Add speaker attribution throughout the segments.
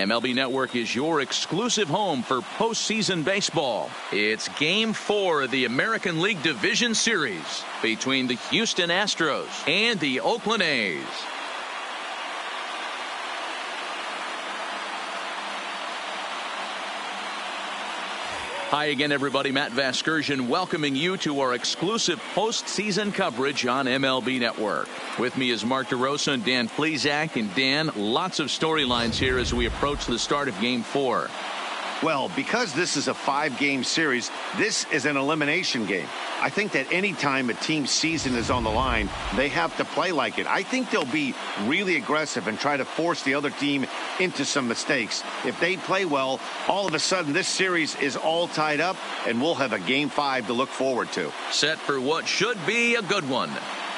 Speaker 1: MLB Network is your exclusive home for postseason baseball. It's Game 4 of the American League Division Series between the Houston Astros and the Oakland A's. Hi again, everybody. Matt Vasgersian welcoming you to our exclusive postseason coverage on MLB Network. With me is Mark DeRosa and Dan Plesac. And Dan, lots of storylines here as we approach the start of Game 4.
Speaker 2: Well, because this is a 5-game series, this is an elimination game. I think that any time a team's season is on the line, they have to play like it. I think they'll be really aggressive and try to force the other team into some mistakes. If they play well, all of a sudden this series is all tied up, and we'll have a Game 5 to look forward to.
Speaker 1: Set for what should be a good one.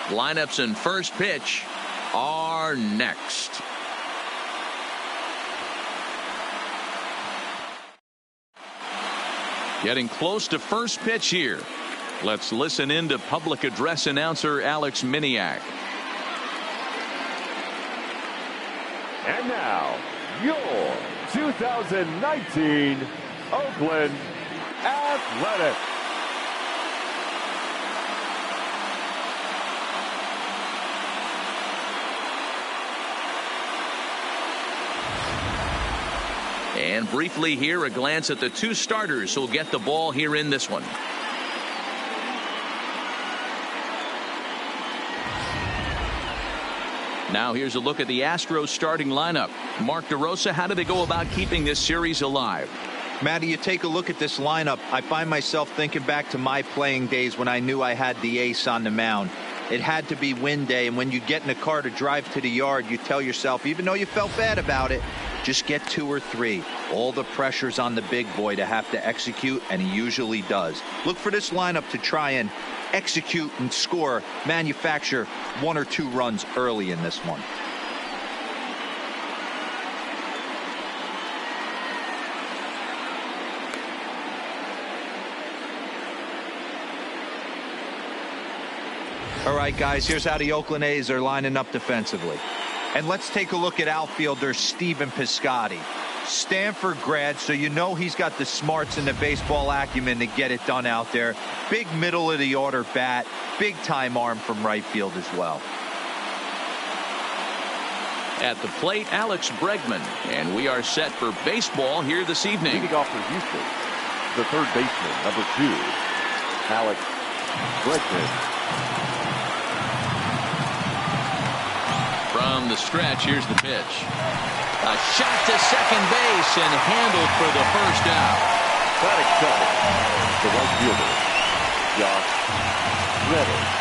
Speaker 1: Lineups and first pitch are next. Getting close to first pitch here. Let's listen in to public address announcer Alex Miniak.
Speaker 3: And now, your 2019 Oakland Athletics.
Speaker 1: And briefly here, a glance at the two starters who'll get the ball here in this one. Now here's a look at the Astros starting lineup. Mark DeRosa, how do they go about keeping this series alive?
Speaker 4: Matty, you take a look at this lineup. I find myself thinking back to my playing days when I knew I had the ace on the mound. It had to be win day, and when you get in a car to drive to the yard, you tell yourself, even though you felt bad about it, just get 2 or 3. All the pressure's on the big boy to have to execute, and he usually does. Look for this lineup to try and execute and score, manufacture 1 or 2 runs early in this one. All right, guys, here's how the Oakland A's are lining up defensively. And let's take a look at outfielder Stephen Piscotty. Stanford grad, so you know he's got the smarts and the baseball acumen to get it done out there. Big middle of the order bat, big time arm from right field as well.
Speaker 1: At the plate, Alex Bregman, and we are set for baseball here this evening.
Speaker 3: Leading off for Houston, the third baseman, number 2, Alex Bregman.
Speaker 1: From the stretch, here's the pitch. A shot to second base and handled for the first out.
Speaker 3: Batting second, the right fielder, Josh Reddick.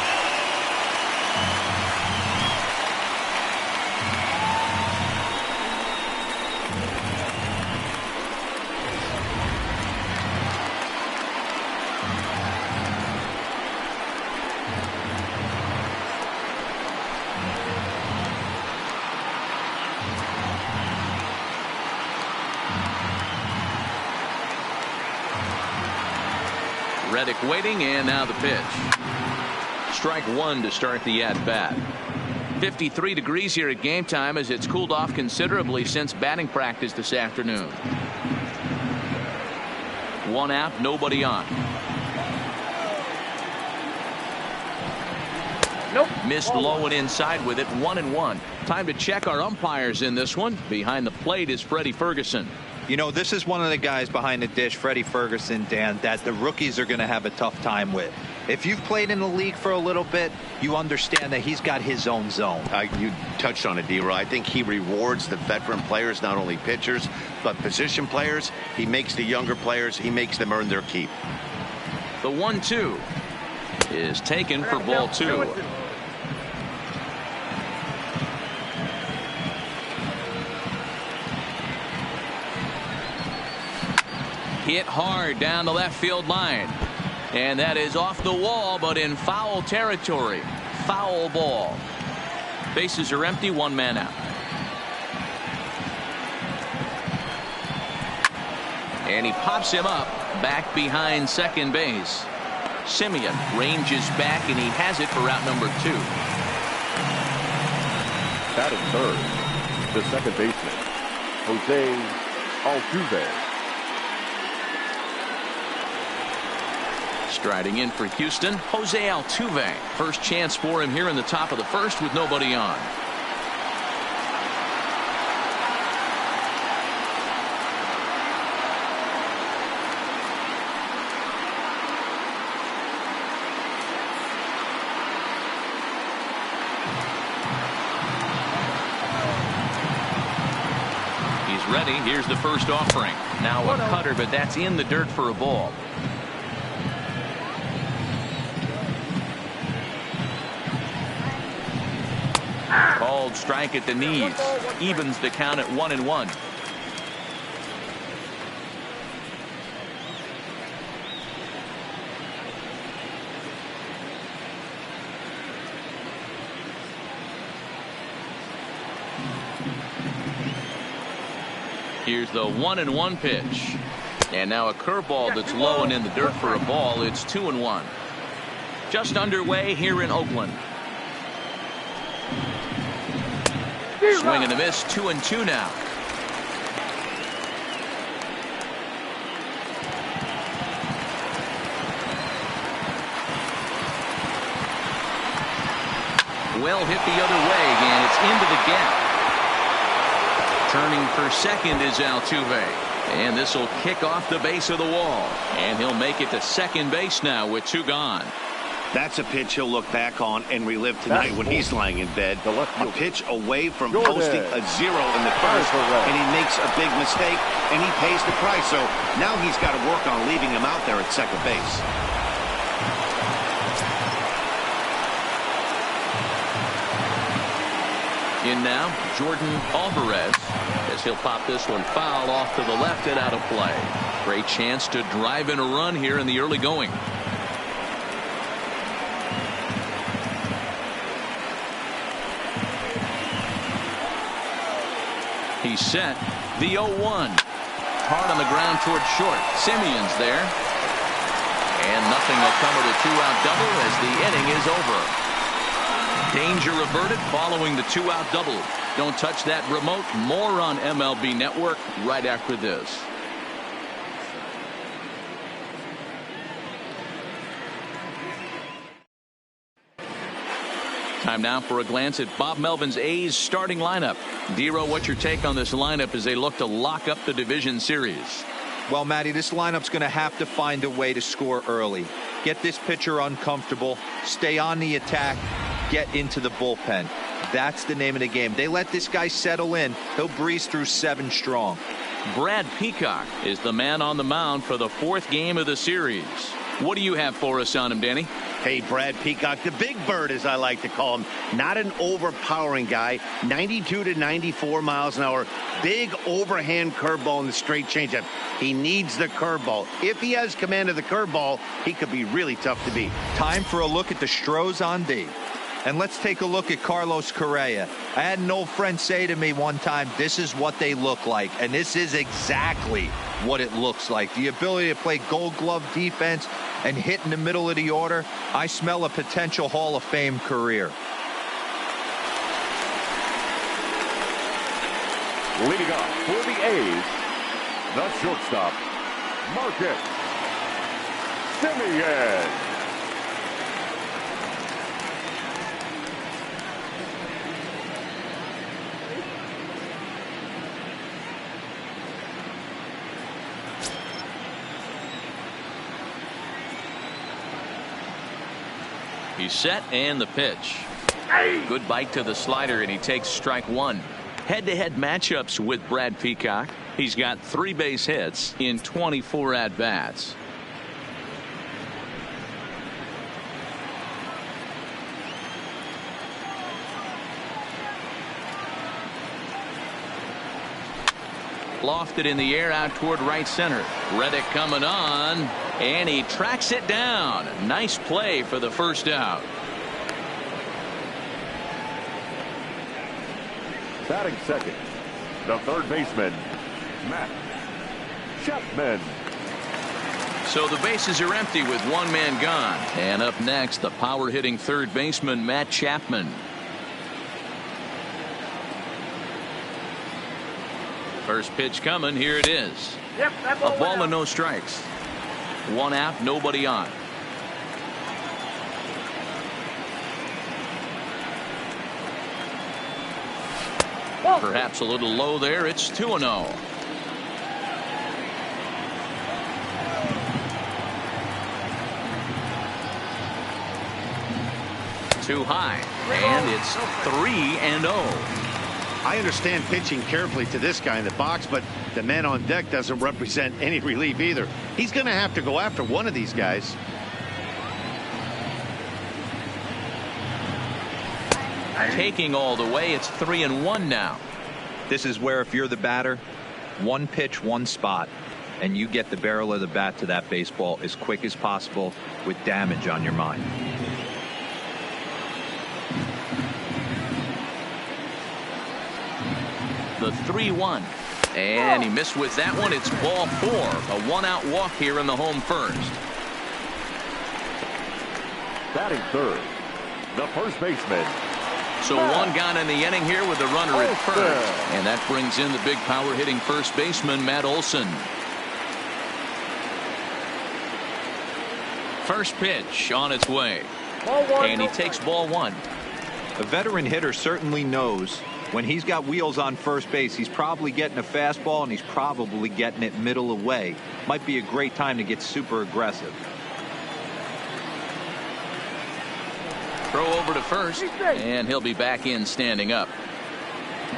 Speaker 1: Reddick waiting, and now the pitch. Strike 1 to start the at-bat. 53 degrees here at game time as it's cooled off considerably since batting practice this afternoon. 1 out, nobody on.
Speaker 3: Nope.
Speaker 1: Missed low and inside with it, 1-1. Time to check our umpires in this one. Behind the plate is Freddie Ferguson.
Speaker 4: You know, this is one of the guys behind the dish, Freddie Ferguson, Dan, that the rookies are going to have a tough time with. If you've played in the league for a little bit, you understand that he's got his own zone.
Speaker 2: You touched on it, D-Roy. I think he rewards the veteran players, not only pitchers, but position players. He makes the younger players, he makes them earn their keep.
Speaker 1: The 1-2 is taken for ball 2. Hit hard down the left field line. And that is off the wall, but in foul territory. Foul ball. Bases are empty, 1 man out. And he pops him up back behind second base. Simeon ranges back, and he has it for out number 2.
Speaker 3: Batting third, the second baseman, Jose Altuve.
Speaker 1: Striding in for Houston, Jose Altuve. First chance for him here in the top of the first with nobody on. He's ready. Here's the first offering. Now a cutter, but that's in the dirt for a ball. Called strike at the knees. Evens the count at 1-1. Here's the 1-1 pitch. And now a curveball that's low and in the dirt for a ball. It's 2-1. Just underway here in Oakland. Swing and a miss, 2-2 now. Well hit the other way, and it's into the gap. Turning for second is Altuve. And this will kick off the base of the wall. And he'll make it to second base now with 2 gone.
Speaker 2: That's a pitch he'll look back on and relive tonight when he's lying in bed. A pitch away from posting a 0 in the first, and he makes a big mistake, and he pays the price. So now he's got to work on leaving him out there at second base.
Speaker 1: In now, Jordan Alvarez, as he'll pop this one foul off to the left and out of play. Great chance to drive in a run here in the early going. He's set. The 0-1. Hard on the ground towards short. Simeon's there. And nothing will come of the 2-out double as the inning is over. Danger averted following the 2-out double. Don't touch that remote. More on MLB Network right after this. Time now for a glance at Bob Melvin's A's starting lineup. Dero, what's your take on this lineup as they look to lock up the division series?
Speaker 4: Well, Matty, this lineup's going to have to find a way to score early. Get this pitcher uncomfortable, stay on the attack, get into the bullpen. That's the name of the game. They let this guy settle in, he'll breeze through 7 strong.
Speaker 1: Brad Peacock is the man on the mound for the 4th game of the series. What do you have for us on him, Danny?
Speaker 2: Hey, Brad Peacock, the big bird, as I like to call him. Not an overpowering guy. 92 to 94 miles an hour. Big overhand curveball in the straight changeup. He needs the curveball. If he has command of the curveball, he could be really tough to beat.
Speaker 4: Time for a look at the Stros on D. And let's take a look at Carlos Correa. I had an old friend say to me one time, this is what they look like. And this is exactly what it looks like. The ability to play gold glove defense and hit in the middle of the order. I smell a potential Hall of Fame career.
Speaker 3: Leading off for the A's, the shortstop, Marcus Semien.
Speaker 1: He's set and the pitch. Good bite to the slider and he takes strike 1. Head-to-head matchups with Brad Peacock. He's got 3 base hits in 24 at-bats. Lofted in the air out toward right center. Reddick coming on, and he tracks it down. Nice play for the first out.
Speaker 3: Batting second, the third baseman, Matt Chapman.
Speaker 1: So the bases are empty with 1 man gone. And up next, the power-hitting third baseman, Matt Chapman. First pitch coming. Here it is. A ball and no strikes. One out, nobody on. Perhaps a little low there. It's 2-0. Too high, and it's 3-0.
Speaker 2: I understand pitching carefully to this guy in the box, but the man on deck doesn't represent any relief either. He's going to have to go after one of these guys.
Speaker 1: Taking all the way, it's 3-1 now.
Speaker 4: This is where, if you're the batter, one pitch, one spot, and you get the barrel of the bat to that baseball as quick as possible with damage on your mind.
Speaker 1: The 3-1. And he missed with that one. It's ball 4. A one-out walk here in the home first.
Speaker 3: Batting third, the first baseman.
Speaker 1: So one gone in the inning here with the runner at first. And that brings in the big power hitting first baseman, Matt Olson. First pitch on its way. And he takes ball 1.
Speaker 4: A veteran hitter certainly knows when he's got wheels on first base, he's probably getting a fastball and he's probably getting it middle away. Might be a great time to get super aggressive.
Speaker 1: Throw over to first, and he'll be back in standing up.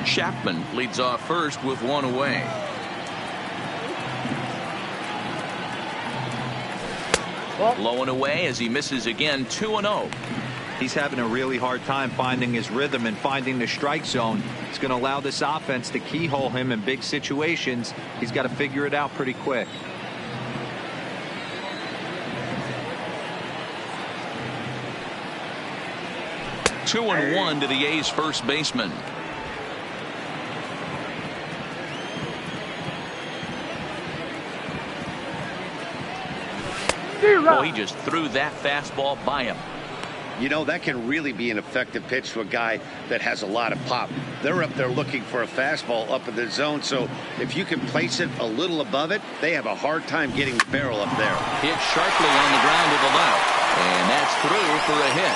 Speaker 1: Chapman leads off first with one away. Low and away as he misses again. 2-0.
Speaker 4: He's having a really hard time finding his rhythm and finding the strike zone. It's going to allow this offense to keyhole him in big situations. He's got to figure it out pretty quick.
Speaker 1: Two and 1 to the A's first baseman. Oh, he just threw that fastball by him.
Speaker 2: You know, that can really be an effective pitch to a guy that has a lot of pop. They're up there looking for a fastball up in the zone, so if you can place it a little above it, they have a hard time getting the barrel up there.
Speaker 1: Hit sharply on the ground to the left, and that's through for a hit.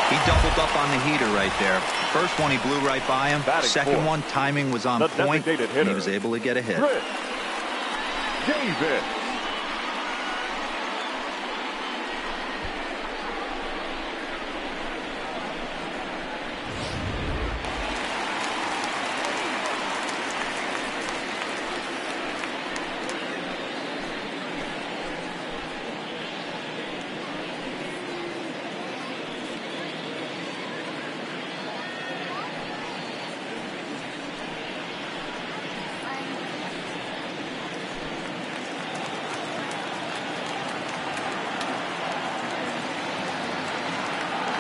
Speaker 4: He doubled up on the heater right there. First one he blew right by him.
Speaker 3: Batting
Speaker 4: Second
Speaker 3: fourth,
Speaker 4: one, timing was on point, and he was able to get a hit.
Speaker 3: Davis.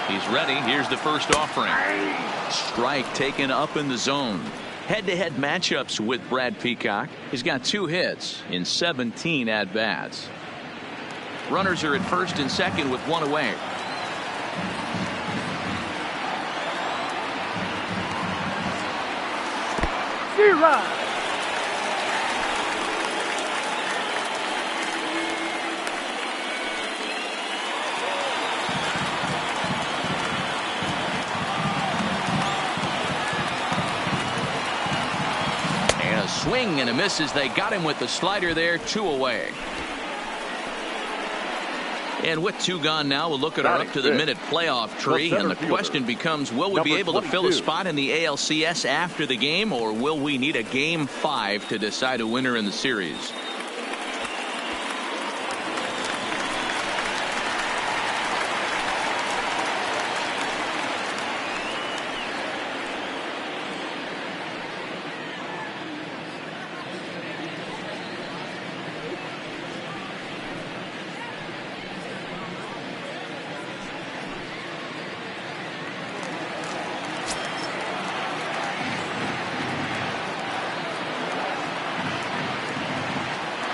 Speaker 1: He's ready. Here's the first offering. Strike taken up in the zone. Head-to-head matchups with Brad Peacock. He's got 2 hits in 17 at-bats. Runners are at first and second with one away. Swing and a miss as they got him with the slider there. 2 away. And with 2 gone now, we'll look at our up-to-the-minute playoff tree. And the question becomes, will we be able to fill a spot in the ALCS after the game, or will we need a Game 5 to decide a winner in the series?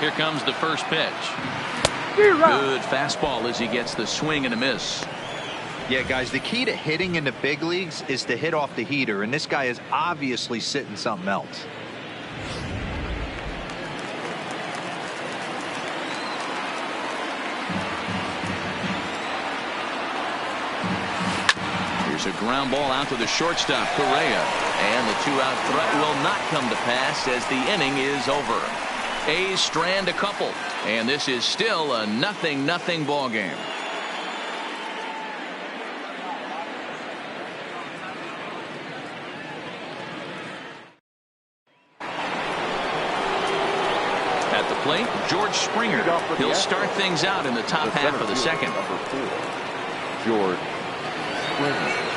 Speaker 1: Here comes the first pitch. Good fastball as he gets the swing and a miss.
Speaker 4: Yeah, guys, the key to hitting in the big leagues is to hit off the heater, and this guy is obviously sitting something else.
Speaker 1: Here's a ground ball out to the shortstop, Correa. And the two-out threat will not come to pass as the inning is over. A's strand a couple, and this is still a 0-0 ball game. At the plate, George Springer. He'll start things out in the top half of the second.
Speaker 3: Number 4, George Springer.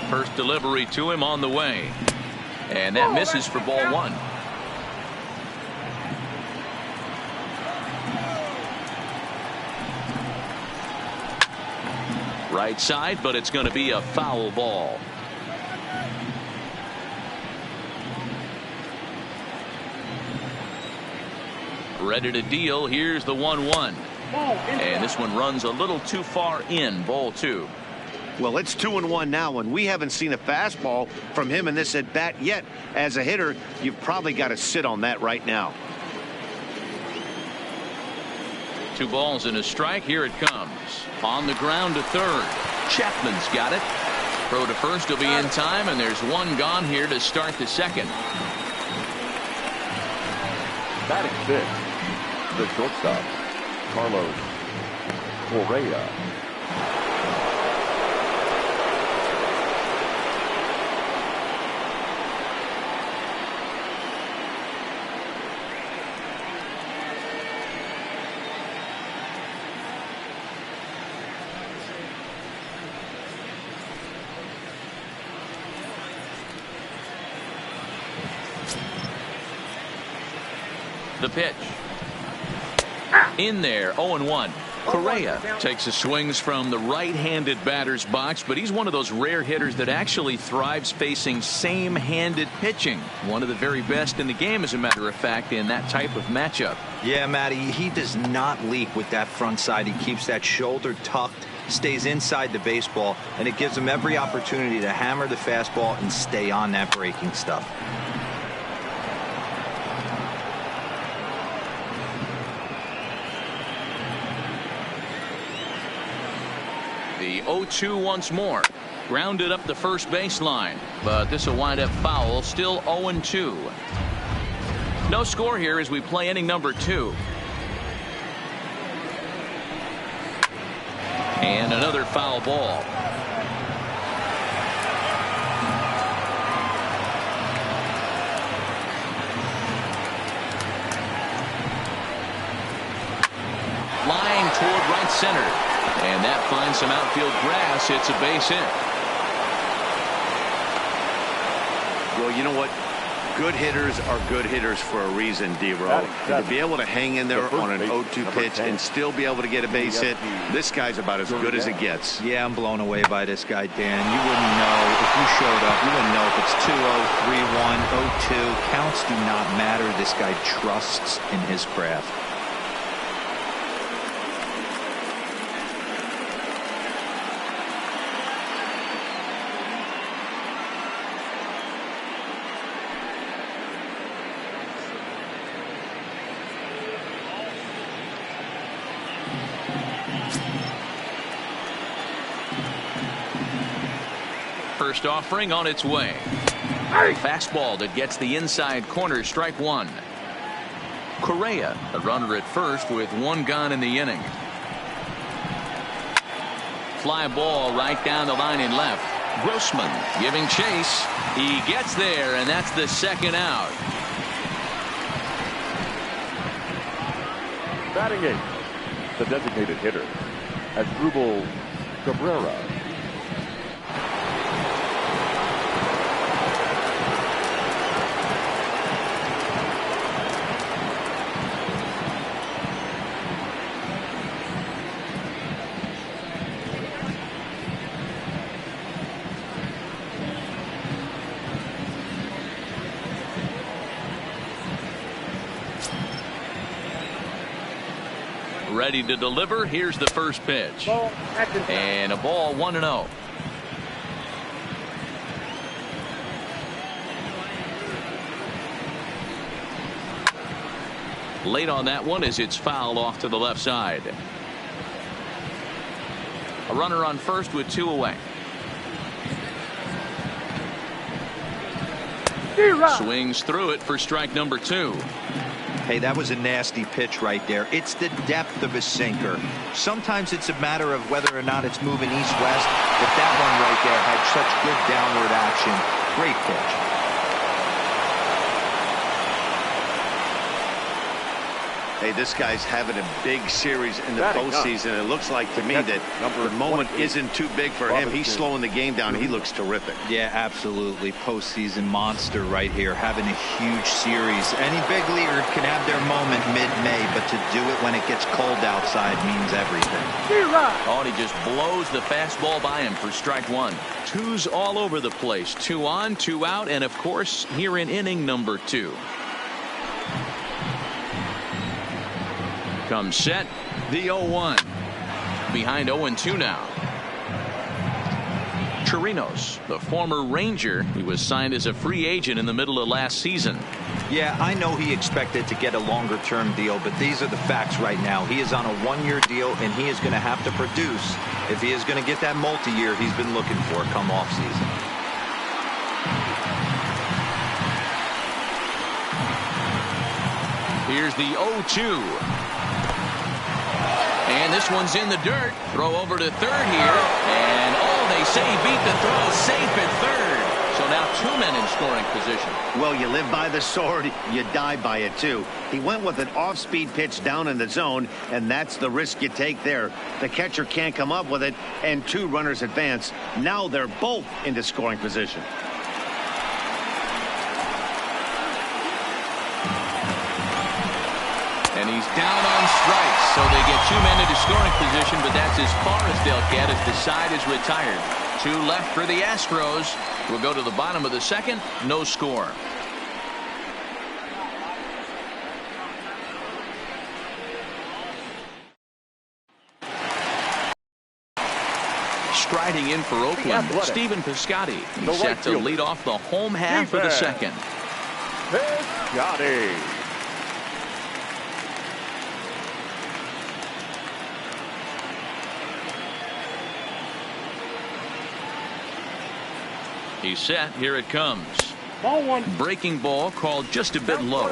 Speaker 1: First delivery to him on the way. And that misses for ball 1. Right side, but it's going to be a foul ball. Ready to deal. Here's the 1-1. And this one runs a little too far in. Ball 2.
Speaker 2: Well, it's 2-1 now, and we haven't seen a fastball from him in this at bat yet. As a hitter, you've probably got to sit on that right now.
Speaker 1: 2 balls and a strike. Here it comes. On the ground to third. Chapman's got it. Throw to first will be in time, and there's 1 gone here to start the second.
Speaker 3: Batting 6th, the shortstop, Carlos Correa.
Speaker 1: The pitch. In there, 0-1. Correa takes the swings from the right-handed batter's box, but he's one of those rare hitters that actually thrives facing same-handed pitching. One of the very best in the game, as a matter of fact, in that type of matchup.
Speaker 4: Yeah, Matty, he does not leak with that front side. He keeps that shoulder tucked, stays inside the baseball, and it gives him every opportunity to hammer the fastball and stay on that breaking stuff.
Speaker 1: The 0-2 once more. Grounded up the first baseline, but this will wind up foul. Still 0-2. No score here as we play inning number 2. And another foul ball. Line toward right center. And that finds some outfield grass. It's a base hit.
Speaker 2: Well, you know what? Good hitters are good hitters for a reason, D-Row. To be able to hang in there on an 0-2 pitch and still be able to get a base hit, this guy's about as good as it gets.
Speaker 4: Yeah, I'm blown away by this guy, Dan. You wouldn't know if you showed up. You wouldn't know if it's 2-0, 3-1, 0-2. Counts do not matter. This guy trusts in his craft.
Speaker 1: First offering on its way. Fastball that gets the inside corner. Strike 1. Correa, a runner at first with 1 gone in the inning. Fly ball right down the line in left. Grossman giving chase. He gets there, and that's the second out.
Speaker 3: Batting 8th, the designated hitter, Asdrubal Cabrera.
Speaker 1: Ready to deliver. Here's the first pitch. And a ball, 1-0. Late on that one as it's fouled off to the left side. A runner on first with 2 away. Swings through it for strike number 2.
Speaker 4: Hey, that was a nasty pitch right there. It's the depth of a sinker. Sometimes it's a matter of whether or not it's moving east-west, but that one right there had such good downward action. Great pitch.
Speaker 2: Hey, this guy's having a big series in the postseason. It looks like to me that the moment isn't too big for him. He's slowing the game down. He looks terrific.
Speaker 4: Yeah, absolutely. Postseason monster right here, having a huge series. Any big leaguer can have their moment mid-May, but to do it when it gets cold outside means everything.
Speaker 1: Oh, and he just blows the fastball by him for strike 1. 2's all over the place. 2 on, 2 out, and of course, here in inning number 2. Comes set, the 0-1. Behind 0-2 now. Chirinos, the former Ranger, he was signed as a free agent in the middle of last season.
Speaker 4: Yeah, I know he expected to get a longer-term deal, but these are the facts right now. He is on a 1-year deal, and he is going to have to produce if he is going to get that multi-year he's been looking for come off-season.
Speaker 1: Here's the 0-2. And this one's in the dirt. Throw over to third here. And, they say he beat the throw. Safe at third. So now 2 men in scoring position.
Speaker 2: Well, you live by the sword, you die by it, too. He went with an off-speed pitch down in the zone, and that's the risk you take there. The catcher can't come up with it, and 2 runners advance. Now they're both into scoring position.
Speaker 1: And he's down on strikes, so they get 2 men into scoring position, but that's as far as they'll get as the side is retired. 2 left for the Astros. We'll go to the bottom of the second. No score. Striding in for Oakland, Stephen Piscotty. He's set to lead off the home half of the second.
Speaker 3: Piscotty.
Speaker 1: He's set. Here it comes. Ball 1. Breaking ball called just a bit low.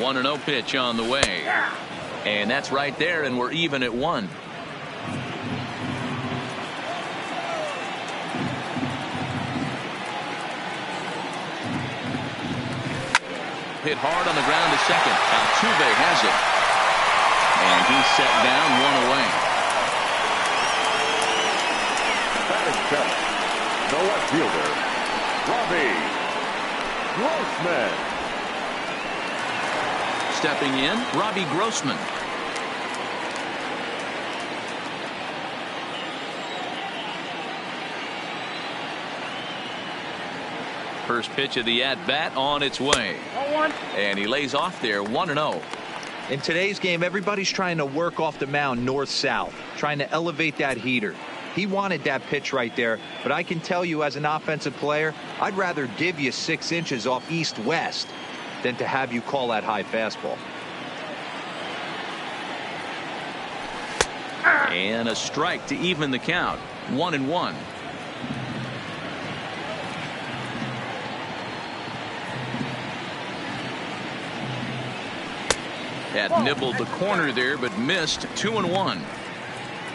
Speaker 1: One 1-0 pitch on the way. And that's right there, and we're even at 1. Hit hard on the ground to second. Altuve has it. And he's set down 1 away.
Speaker 3: Batting check. The left fielder, Robbie Grossman.
Speaker 1: Stepping in, Robbie Grossman. First pitch of the at-bat on its way. And he lays off there 1-0.
Speaker 4: In today's game, everybody's trying to work off the mound north-south, trying to elevate that heater. He wanted that pitch right there, but I can tell you as an offensive player, I'd rather give you 6 inches off east-west than to have you call that high fastball.
Speaker 1: And a strike to even the count. 1-1. That nibbled the corner there, but missed. 2-1.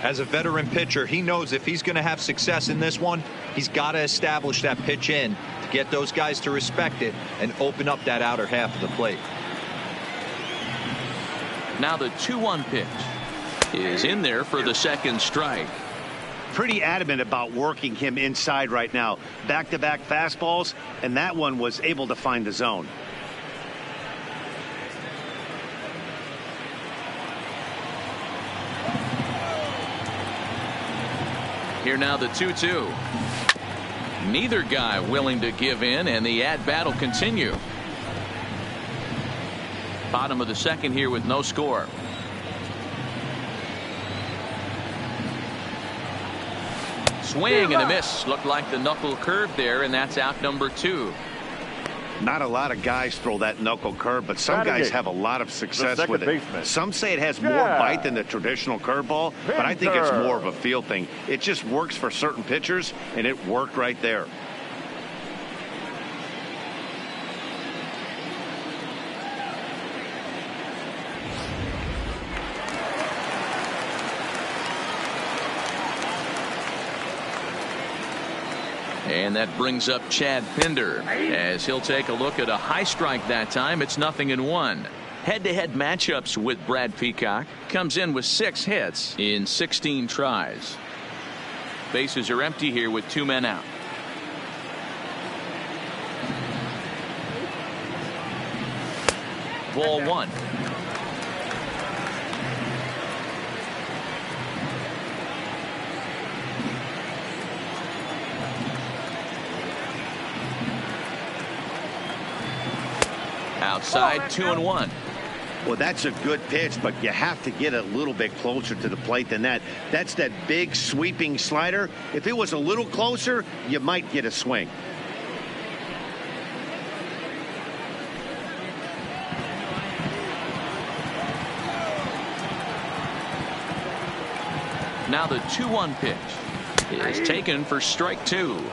Speaker 4: As a veteran pitcher, he knows if he's going to have success in this one, he's got to establish that pitch in to get those guys to respect it and open up that outer half of the plate.
Speaker 1: Now the 2-1 pitch is in there for the second strike.
Speaker 2: Pretty adamant about working him inside right now. Back-to-back fastballs, and that one was able to find the zone.
Speaker 1: Here now the 2-2. Neither guy willing to give in, and the at-bat will continue. Bottom of the second here with no score. Swing and a miss. Looked like the knuckle curve there, and that's out number 2.
Speaker 2: Not a lot of guys throw that knuckle curve, but some guys have a lot of success with it. Some say it has more bite than the traditional curveball, but I think it's more of a feel thing. It just works for certain pitchers, and it worked right there.
Speaker 1: And that brings up Chad Pinder as he'll take a look at a high strike that time. It's 0-1. Head-to-head matchups with Brad Peacock. Comes in with 6 hits in 16 tries. Bases are empty here with 2 men out. Ball 1. Outside, 2-1.
Speaker 2: Well, that's a good pitch, but you have to get a little bit closer to the plate than that. That's that big sweeping slider. If it was a little closer, you might get a swing.
Speaker 1: Now the 2-1 pitch is taken for strike 2.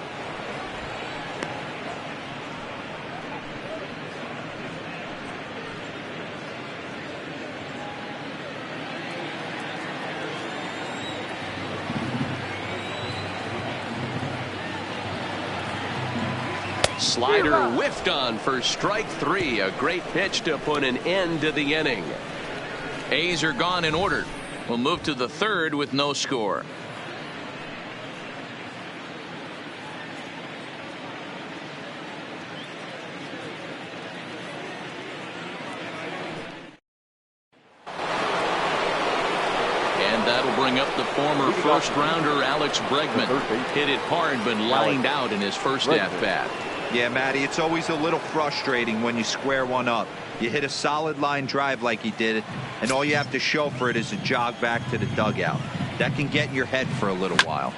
Speaker 1: Slider whiffed on for strike 3. A great pitch to put an end to the inning. A's are gone in order. We'll move to the 3rd with no score. And that'll bring up the former first-rounder Alex Bregman. Hit it hard but lined out in his first at-bat.
Speaker 4: Yeah, Matty, it's always a little frustrating when you square one up. You hit a solid line drive like he did, and all you have to show for it is a jog back to the dugout. That can get in your head for a little while.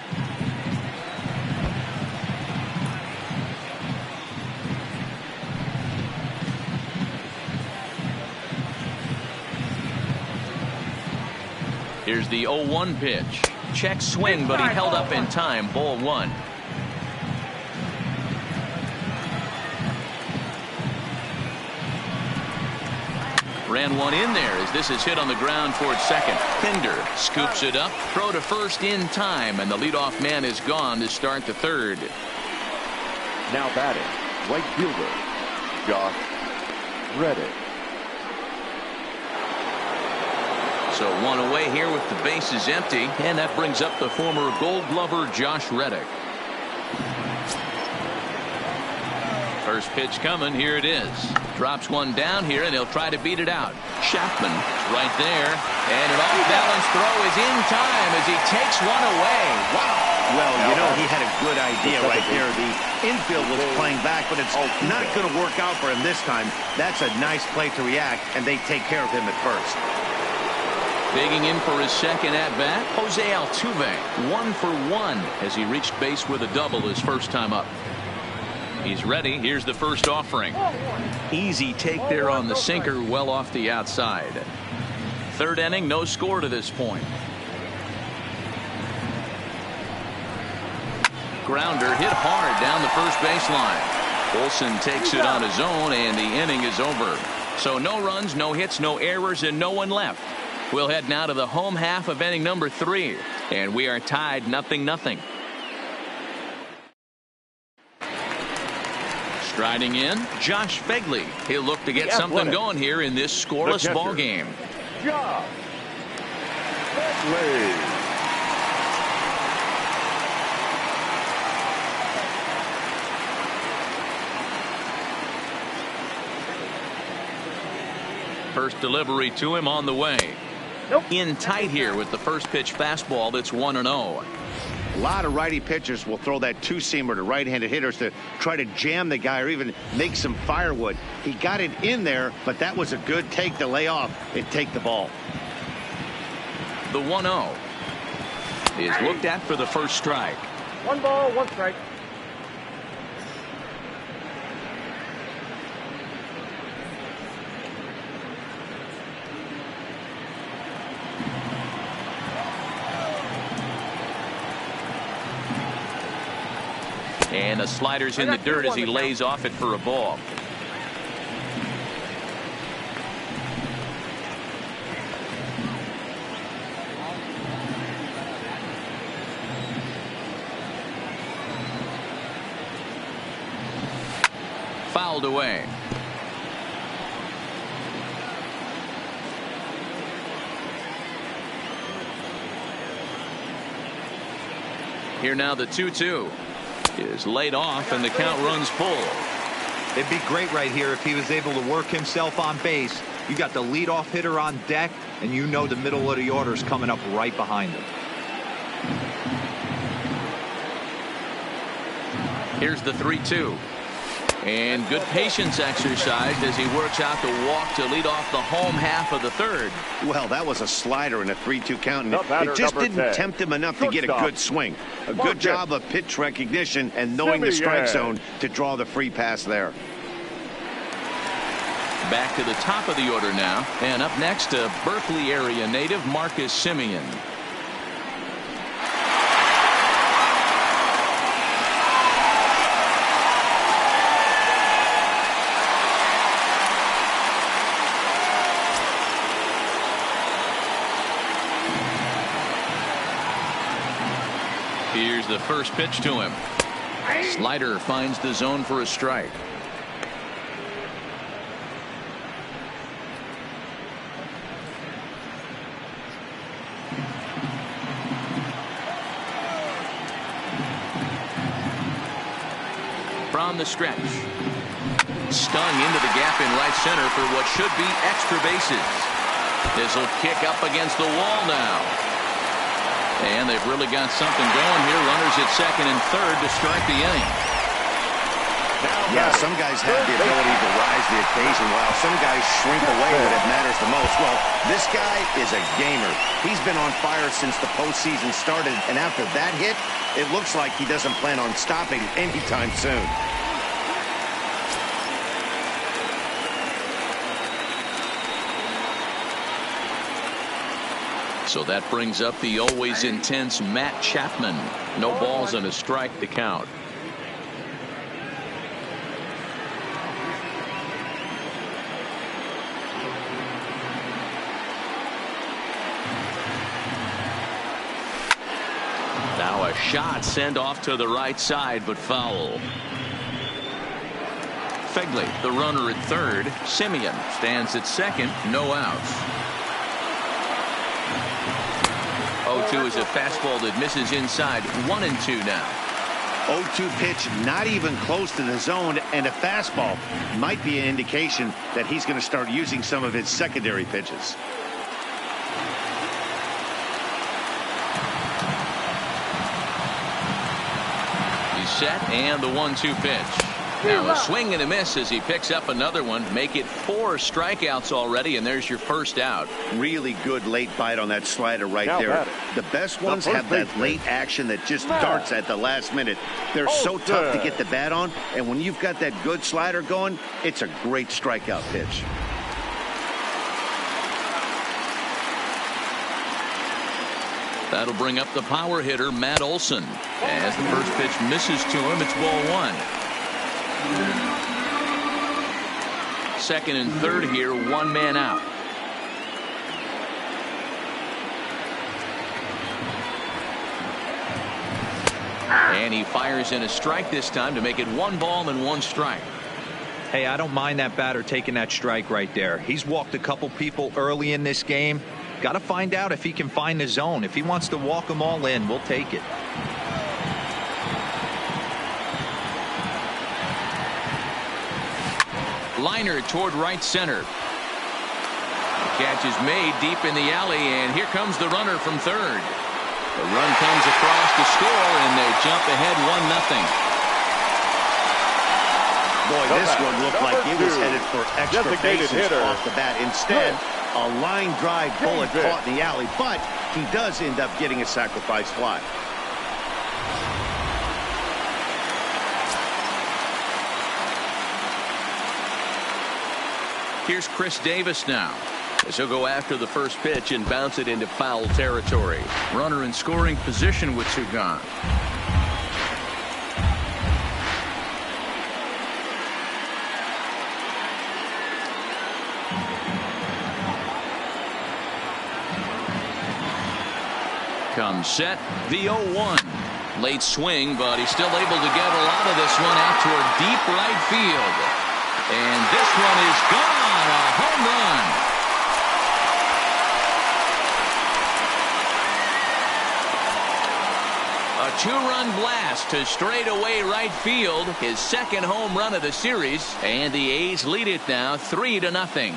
Speaker 1: Here's the 0-1 pitch. Check swing, but he held up in time. Ball 1. Ran one in there as this is hit on the ground towards second. Pinder scoops it up. Throw to first in time, and the leadoff man is gone to start the 3rd.
Speaker 3: Now batting, right fielder, Josh Reddick.
Speaker 1: So 1 away here with the bases empty, and that brings up the former Gold Glover Josh Reddick. First pitch coming. Here it is. Drops one down here, and he'll try to beat it out. Chapman right there, and an off-balance throw is in time as he takes one away. Wow.
Speaker 2: Well, you know, he had a good idea right there. The infield was playing back, but it's not going to work out for him this time. That's a nice play to react, and they take care of him at first.
Speaker 1: Digging in for his second at-bat, Jose Altuve, 1 for 1 as he reached base with a double his first time up. He's ready. Here's the first offering. Easy take there on the sinker, well off the outside. 3rd inning, no score to this point. Grounder hit hard down the first baseline. Olsen takes it on his own, and the inning is over. So no runs, no hits, no errors, and no one left. We'll head now to the home half of inning number 3, and we are tied 0-0. Striding in, Josh Begley. He'll look to get something going here in this scoreless ball game.
Speaker 3: Josh Begley.
Speaker 1: First delivery to him on the way. In tight here with the first pitch fastball that's 1-0.
Speaker 2: A lot of righty pitchers will throw that two-seamer to right-handed hitters to try to jam the guy or even make some firewood. He got it in there, but that was a good take to lay off and take the ball.
Speaker 1: The 1-0 is looked at for the first strike.
Speaker 3: 1 ball, 1 strike.
Speaker 1: And the slider's in the dirt as he lays off it for a ball. Fouled away. Here now the 2-2 is laid off and the count runs full.
Speaker 4: It'd be great right here if he was able to work himself on base. You got the leadoff hitter on deck, and you know the middle of the order is coming up right behind him.
Speaker 1: Here's the 3-2. And good patience exercised as he works out the walk to lead off the home half of the third.
Speaker 2: Well, that was a slider in a 3-2 count, and it just didn't tempt him enough to get a good swing. A good job of pitch recognition and knowing the strike zone to draw the free pass there.
Speaker 1: Back to the top of the order now, and up next to Berkeley area native Marcus Semien. Here's the first pitch to him. Slider finds the zone for a strike. From the stretch. Stung into the gap in right center for what should be extra bases. This will kick up against the wall now. And they've really got something going here. Runners at second and third to start the inning.
Speaker 2: Yeah, some guys have the ability to rise the occasion while some guys shrink away when it matters the most. Well, this guy is a gamer. He's been on fire since the postseason started, and after that hit, it looks like he doesn't plan on stopping anytime soon.
Speaker 1: So that brings up the always intense Matt Chapman. No balls and a strike to count. Now a shot sent off to the right side, but foul. Fegley, the runner at third. Semien stands at second. No outs. 0-2 is a fastball that misses inside. 1-2 now.
Speaker 2: 0-2 pitch, not even close to the zone, and a fastball might be an indication that he's going to start using some of his secondary pitches.
Speaker 1: He's set, and the 1-2 pitch. Now a swing and a miss as he picks up another one. Make it 4 strikeouts already, and there's your first out.
Speaker 2: Really good late bite on that slider right there. The best ones have that late action that just darts at the last minute. They're so tough to get the bat on, and when you've got that good slider going, it's a great strikeout pitch.
Speaker 1: That'll bring up the power hitter, Matt Olson. As the first pitch misses to him, it's ball 1. Second and third here, 1 man out. And he fires in a strike this time to make it 1 ball and 1 strike.
Speaker 4: Hey, I don't mind that batter taking that strike right there. He's walked a couple people early in this game. Got to find out if he can find the zone. If he wants to walk them all in, we'll take it.
Speaker 1: Liner toward right center. The catch is made deep in the alley, and here comes the runner from third. The run comes across to score, and they jump ahead 1-0.
Speaker 2: Boy, this one looked like it was headed for extra bases off the bat. Instead, a line drive bullet caught in the alley, but he does end up getting a sacrifice fly.
Speaker 1: Here's Chris Davis now, as he'll go after the first pitch and bounce it into foul territory. Runner in scoring position with two gone. Comes set, the 0-1. Late swing, but he's still able to get a lot of this one out toward deep right field. And this one is gone, a home run. A two-run blast to straightaway right field, his second home run of the series, and the A's lead it now 3-0.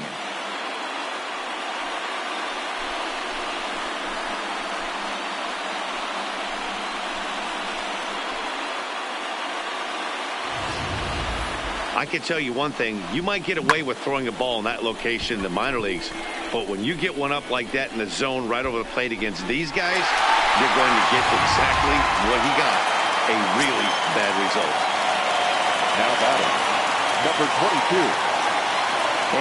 Speaker 2: I can tell you one thing, you might get away with throwing a ball in that location in the minor leagues, but when you get one up like that in the zone right over the plate against these guys, you're going to get exactly what he got, a really bad result.
Speaker 3: Now batting, number 22.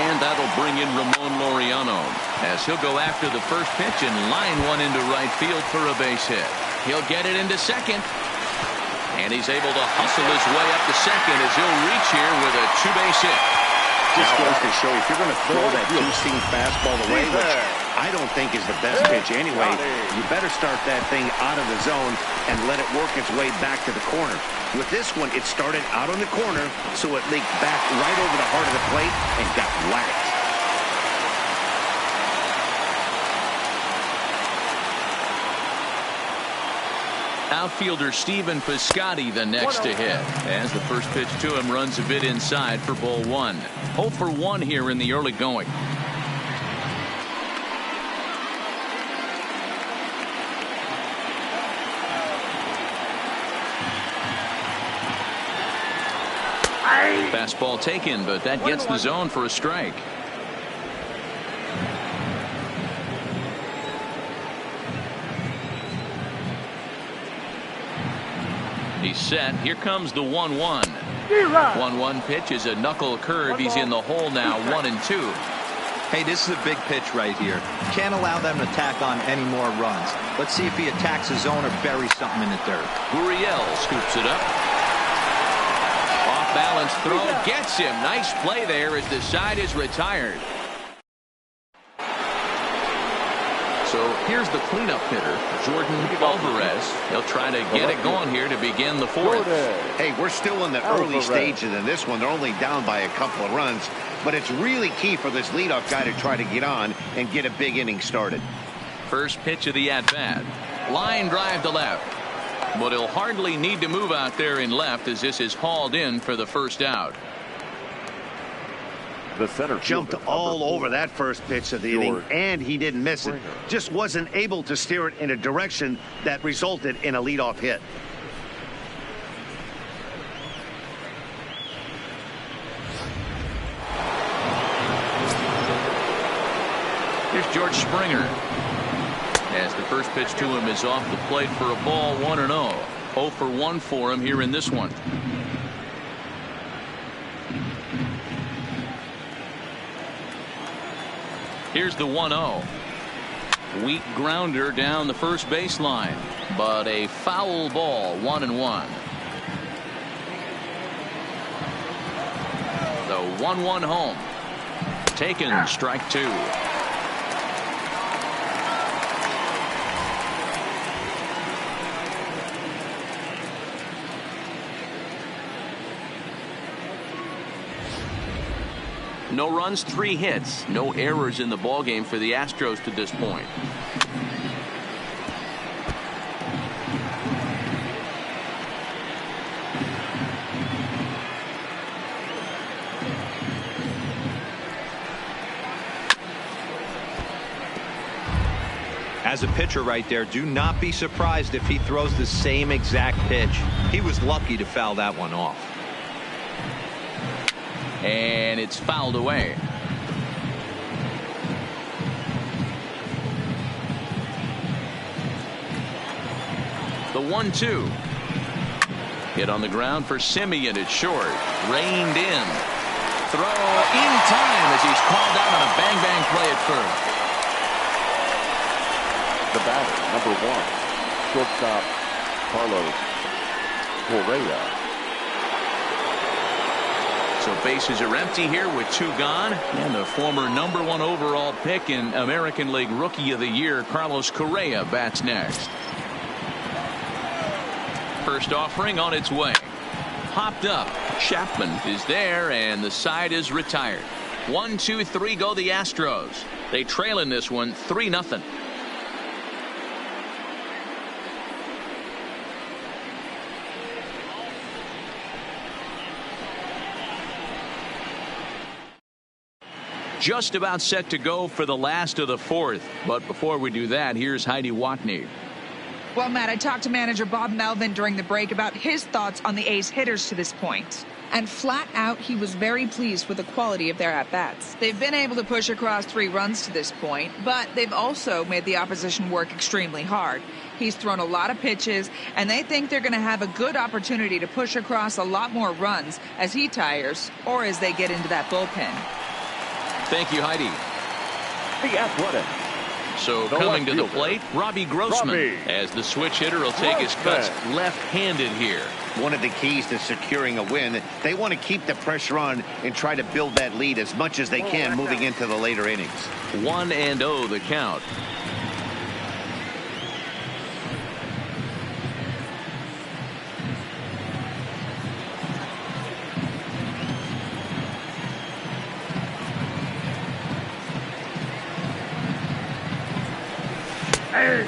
Speaker 1: And that'll bring in Ramon Laureano, as he'll go after the first pitch and line one into right field for a base hit. He'll get it into second. And he's able to hustle his way up to second as he'll reach here with a two-base hit.
Speaker 2: Just goes to show you, if you're going to throw that two-seam fastball away, which I don't think is the best pitch anyway, you better start that thing out of the zone and let it work its way back to the corner. With this one, it started out on the corner, so it leaked back right over the heart of the plate and got whacked.
Speaker 1: Outfielder Stephen Piscotty the next to hit, as the first pitch to him runs a bit inside for ball one. 0 for 1 here in the early going. Fastball taken, but that gets the zone for a strike. He's set. Here comes the 1-1. 1-1 pitch is a knuckle curve. He's in the hole now, 1-2.
Speaker 4: Hey, this is a big pitch right here. Can't allow them to tack on any more runs. Let's see if he attacks the zone or buries something in the dirt.
Speaker 1: Gurriel scoops it up. Off balance throw gets him. Nice play there as the side is retired. So here's the cleanup hitter, Jordan Alvarez. He'll try to get it going here to begin the fourth.
Speaker 2: Hey, we're still in the early stages in this one. They're only down by a couple of runs, but it's really key for this leadoff guy to try to get on and get a big inning started.
Speaker 1: First pitch of the at-bat. Line drive to left. But he'll hardly need to move out there in left as this is hauled in for the first out.
Speaker 3: The center
Speaker 2: jumped all over that first pitch of the inning, and he didn't miss it. Just wasn't able to steer it in a direction that resulted in a leadoff hit.
Speaker 1: Here's George Springer, as the first pitch to him is off the plate for a ball, 1-0. 0 for 1 for him here in this one. Here's the 1-0. Weak grounder down the first baseline, but a foul ball, 1-1. The 1-1 home. Taken, strike two. No runs, 3 hits. No errors in the ballgame for the Astros to this point.
Speaker 4: As a pitcher right there, do not be surprised if he throws the same exact pitch. He was lucky to foul that one off.
Speaker 1: And it's fouled away. The 1-2. Hit on the ground for Simeon. It's short. Reined in. Throw in time as he's called out on a bang-bang play at first.
Speaker 3: The batter, number 1, shortstop Carlos Correa.
Speaker 1: So bases are empty here with 2 gone. And the former number 1 overall pick in American League Rookie of the Year, Carlos Correa, bats next. First offering on its way. Popped up. Chapman is there, and the side is retired. 1, 2, 3 go the Astros. They trail in this one 3-0. Just about set to go for the last of the 4th. But before we do that, here's Heidi Watney.
Speaker 5: Well, Matt, I talked to manager Bob Melvin during the break about his thoughts on the A's hitters to this point. And flat out, he was very pleased with the quality of their at-bats. They've been able to push across 3 runs to this point, but they've also made the opposition work extremely hard. He's thrown a lot of pitches, and they think they're going to have a good opportunity to push across a lot more runs as he tires or as they get into that bullpen.
Speaker 1: Thank you, Heidi.
Speaker 3: The Athletic.
Speaker 1: So coming to the plate, Robbie Grossman, as the switch hitter will take his cuts left-handed here.
Speaker 2: One of the keys to securing a win, they want to keep the pressure on and try to build that lead as much as they can moving into the later innings.
Speaker 1: 1-0 the count.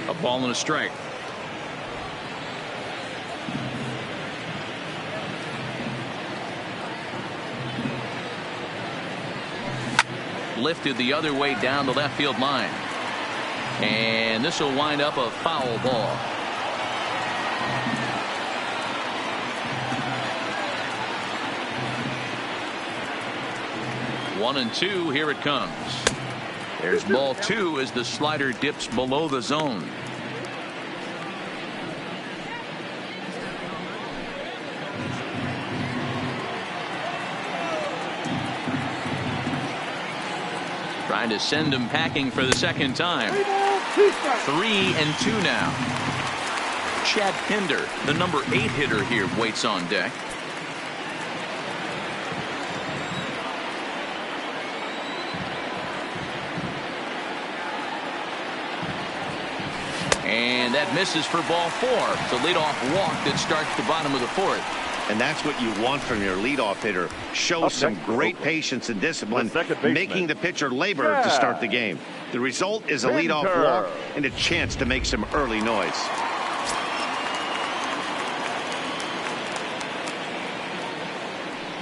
Speaker 1: A ball and a strike. Lifted the other way down the left field line. And this will wind up a foul ball. One and two. Here it comes. There's ball 2 as the slider dips below the zone. Trying to send him packing for the second time. 3-2 now. Chad Pinder, the number 8 hitter here, waits on deck. And that misses for ball 4. The leadoff walk that starts the bottom of the 4th.
Speaker 2: And that's what you want from your leadoff hitter. Show some great patience and discipline, making the pitcher labor to start the game. The result is a leadoff walk and a chance to make some early noise.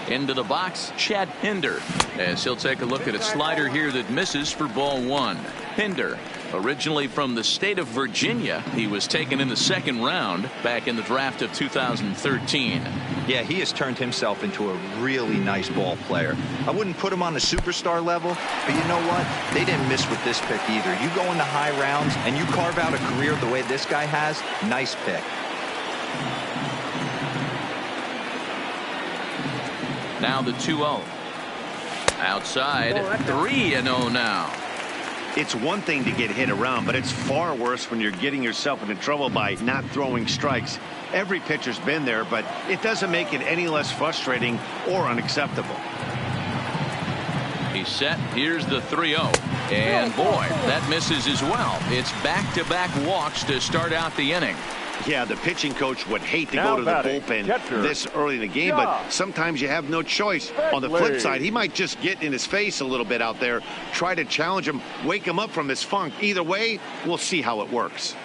Speaker 1: Into the box, Chad Pinder, as he'll take a look at a slider here that misses for ball 1. Pinder, originally from the state of Virginia, he was taken in the 2nd round back in the draft of 2013.
Speaker 4: Yeah, he has turned himself into a really nice ball player. I wouldn't put him on the superstar level, but you know what? They didn't miss with this pick either. You go into high rounds and you carve out a career the way this guy has, nice pick.
Speaker 1: Now the 2-0. Outside, 3-0 now.
Speaker 2: It's one thing to get hit around, but it's far worse when you're getting yourself into trouble by not throwing strikes. Every pitcher's been there, but it doesn't make it any less frustrating or unacceptable.
Speaker 1: He's set. Here's the 3-0. And boy, that misses as well. It's back-to-back walks to start out the inning.
Speaker 2: Yeah, the pitching coach would hate to go to the bullpen this early in the game, but sometimes you have no choice. On the flip side, he might just get in his face a little bit out there, try to challenge him, wake him up from his funk. Either way, we'll see how it works.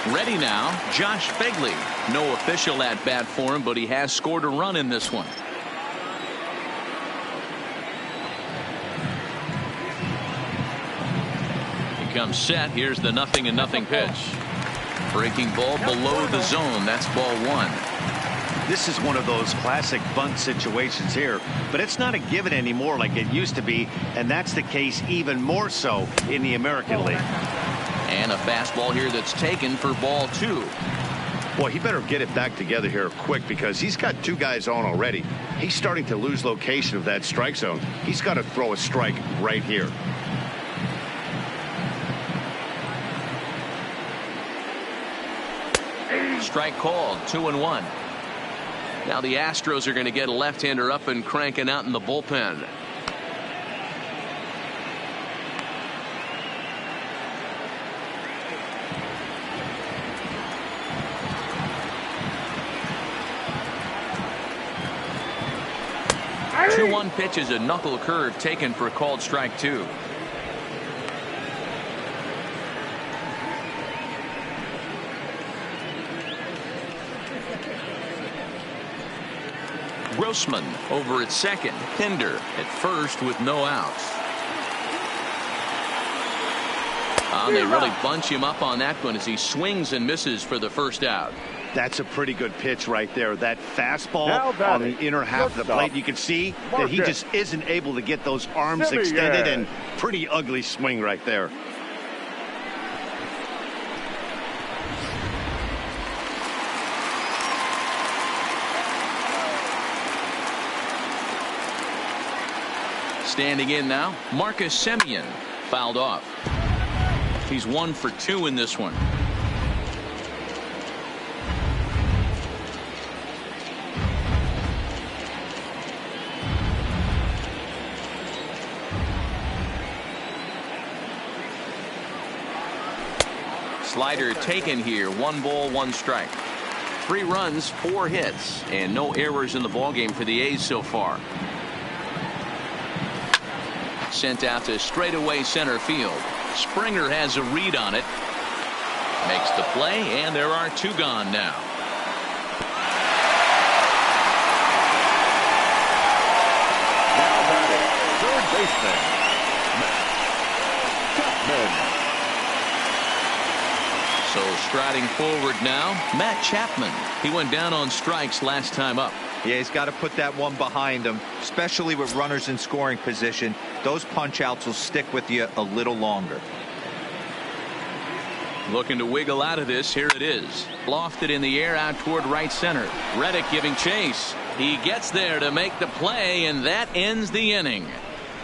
Speaker 1: Ready now, Josh Begley. No official at bat for him, but he has scored a run in this one. comes set. Here's the 0-0 pitch. Breaking ball below the zone. That's ball one.
Speaker 2: This is one of those classic bunt situations here, but it's not a given anymore like it used to be, and that's the case even more so in the American League.
Speaker 1: And a fastball here that's taken for ball two.
Speaker 2: Boy, he better get it back together here quick because he's got two guys on already. He's starting to lose location of that strike zone. He's got to throw a strike right here.
Speaker 1: Strike called, 2-1. Now the Astros are going to get a left-hander up and cranking out in the bullpen. The 2-1 pitch is a knuckle curve taken for a called strike two. Grossman over at second. Pinder at first with no outs. They really bunch him up on that one as he swings and misses for the first out.
Speaker 2: That's a pretty good pitch right there. That fastball on the inner half of the plate. You can see that he just isn't able to get those arms extended, and pretty ugly swing right there.
Speaker 1: Standing in now, Marcus Semien fouled off. He's 1 for 2 in this one. Slider taken here. 1 ball, 1 strike. 3 runs, 4 hits, and no errors in the ballgame for the A's so far. Sent out to straightaway center field. Springer has a read on it. Makes the play, and there are 2 gone now.
Speaker 3: Now batting, third baseman, Chapman.
Speaker 1: So striding forward now, Matt Chapman. He went down on strikes last time up.
Speaker 4: Yeah, he's got to put that one behind him, especially with runners in scoring position. Those punch outs will stick with you a little longer.
Speaker 1: Looking to wiggle out of this. Here it is. Lofted in the air out toward right center. Reddick giving chase. He gets there to make the play, and that ends the inning.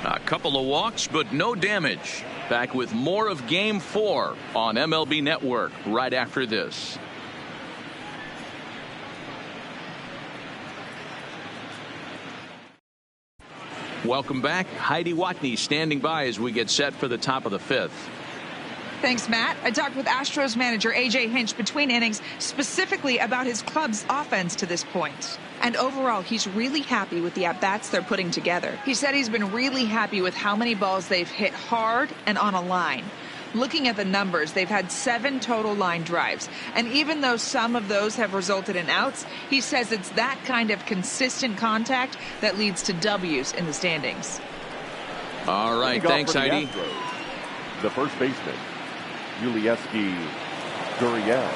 Speaker 1: A couple of walks, but no damage. Back with more of Game 4 on MLB Network right after this. Welcome back. Heidi Watney standing by as we get set for the top of the 5th.
Speaker 5: Thanks, Matt. I talked with Astros manager A.J. Hinch between innings specifically about his club's offense to this point. And overall, he's really happy with the at-bats they're putting together. He said he's been really happy with how many balls they've hit hard and on a line. Looking at the numbers, they've had 7 total line drives. And even though some of those have resulted in outs, he says it's that kind of consistent contact that leads to W's in the standings.
Speaker 1: All right, thanks, Heidi.
Speaker 3: The first baseman, Yulieski Gurriel.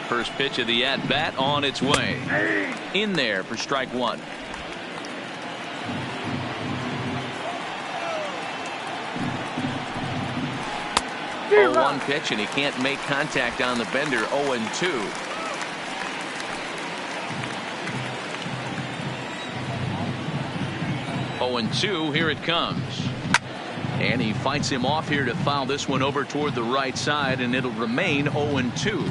Speaker 1: First pitch of the at-bat on its way. In there for strike 1. Oh, 1 pitch, and he can't make contact on the bender. 0-2. Oh, and 2. Here it comes. And he fights him off here to foul this one over toward the right side, and it'll remain 0-2.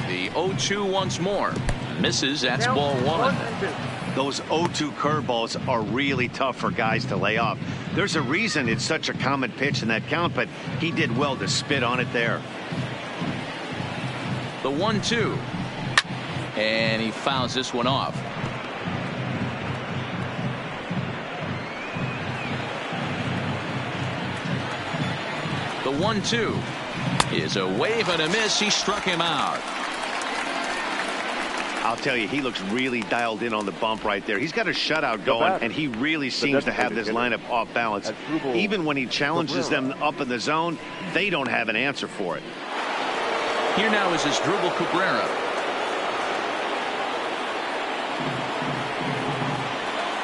Speaker 1: The 0-2 once more. Misses. That's ball 1.
Speaker 2: Those 0-2 curveballs are really tough for guys to lay off. There's a reason it's such a common pitch in that count, but he did well to spit on it there.
Speaker 1: The 1-2. And he fouls this one off. The 1-2 is a wave and a miss. He struck him out.
Speaker 2: I'll tell you, he looks really dialed in on the bump right there. He's got a shutout going, and he really seems to have this lineup off balance. Even when he challenges them up in the zone, they don't have an answer for it.
Speaker 1: Here now is Asdrubal Cabrera.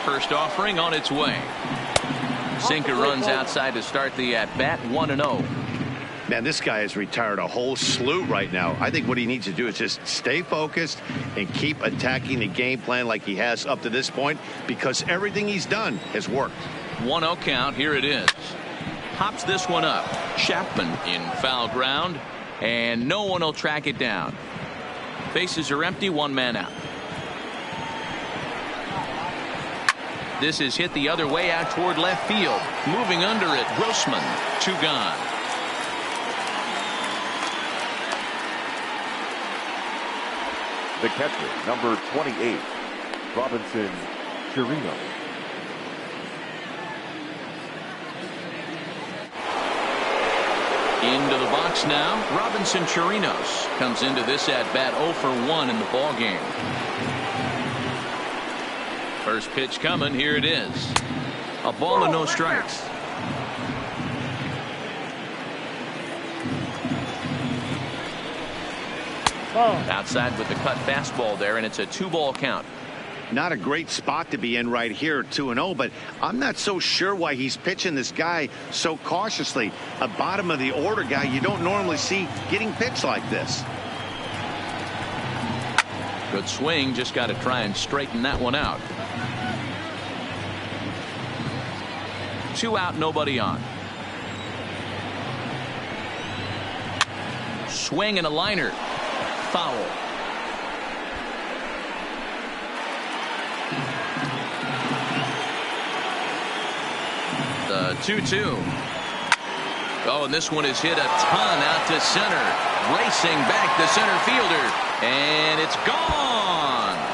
Speaker 1: First offering on its way. Sinker runs outside to start the at-bat, 1-0.
Speaker 2: Man, this guy has retired a whole slew right now. I think what he needs to do is just stay focused and keep attacking the game plan like he has up to this point, because everything he's done has worked.
Speaker 1: 1-0 count. Here it is. Hops this one up. Chapman in foul ground, and no one will track it down. Bases are empty, one man out. This is hit the other way out toward left field. Moving under it, Grossman. 2 gone.
Speaker 3: The catcher, number 28, Robinson Chirino.
Speaker 1: Into the box now, Robinson Chirinos comes into this at-bat 0 for 1 in the ball game. First pitch coming, here it is. A ball and no strikes. Outside with the cut fastball there, and it's a 2-ball count.
Speaker 2: Not a great spot to be in right here, 2-0, but I'm not so sure why he's pitching this guy so cautiously. A bottom of the order guy you don't normally see getting pitched like this.
Speaker 1: Good swing, just got to try and straighten that one out. 2 out, nobody on. Swing and a liner. Foul. The 2-2. Oh, and this one is hit a ton out to center. Racing back the center fielder. And it's gone.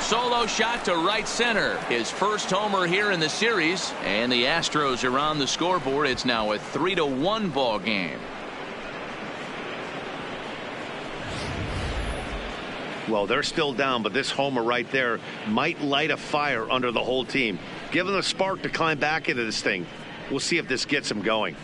Speaker 1: Solo shot to right center. His first homer here in the series. And the Astros are on the scoreboard. It's now a 3-1 ball game.
Speaker 2: Well, they're still down, but this homer right there might light a fire under the whole team. Give them a spark to climb back into this thing. We'll see if this gets them going.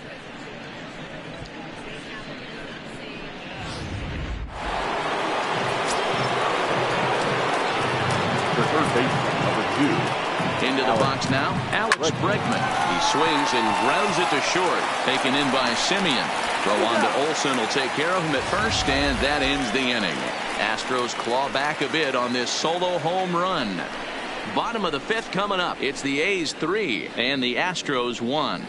Speaker 3: The third baseman, number 2.
Speaker 1: Into the box now, Alex Bregman. He swings and grounds it to short. Taken in by Simeon. Throw on to Olsen will take care of him at first, and that ends the inning. Astros claw back a bit on this solo home run. Bottom of the 5th coming up. It's the A's 3 and the Astros 1.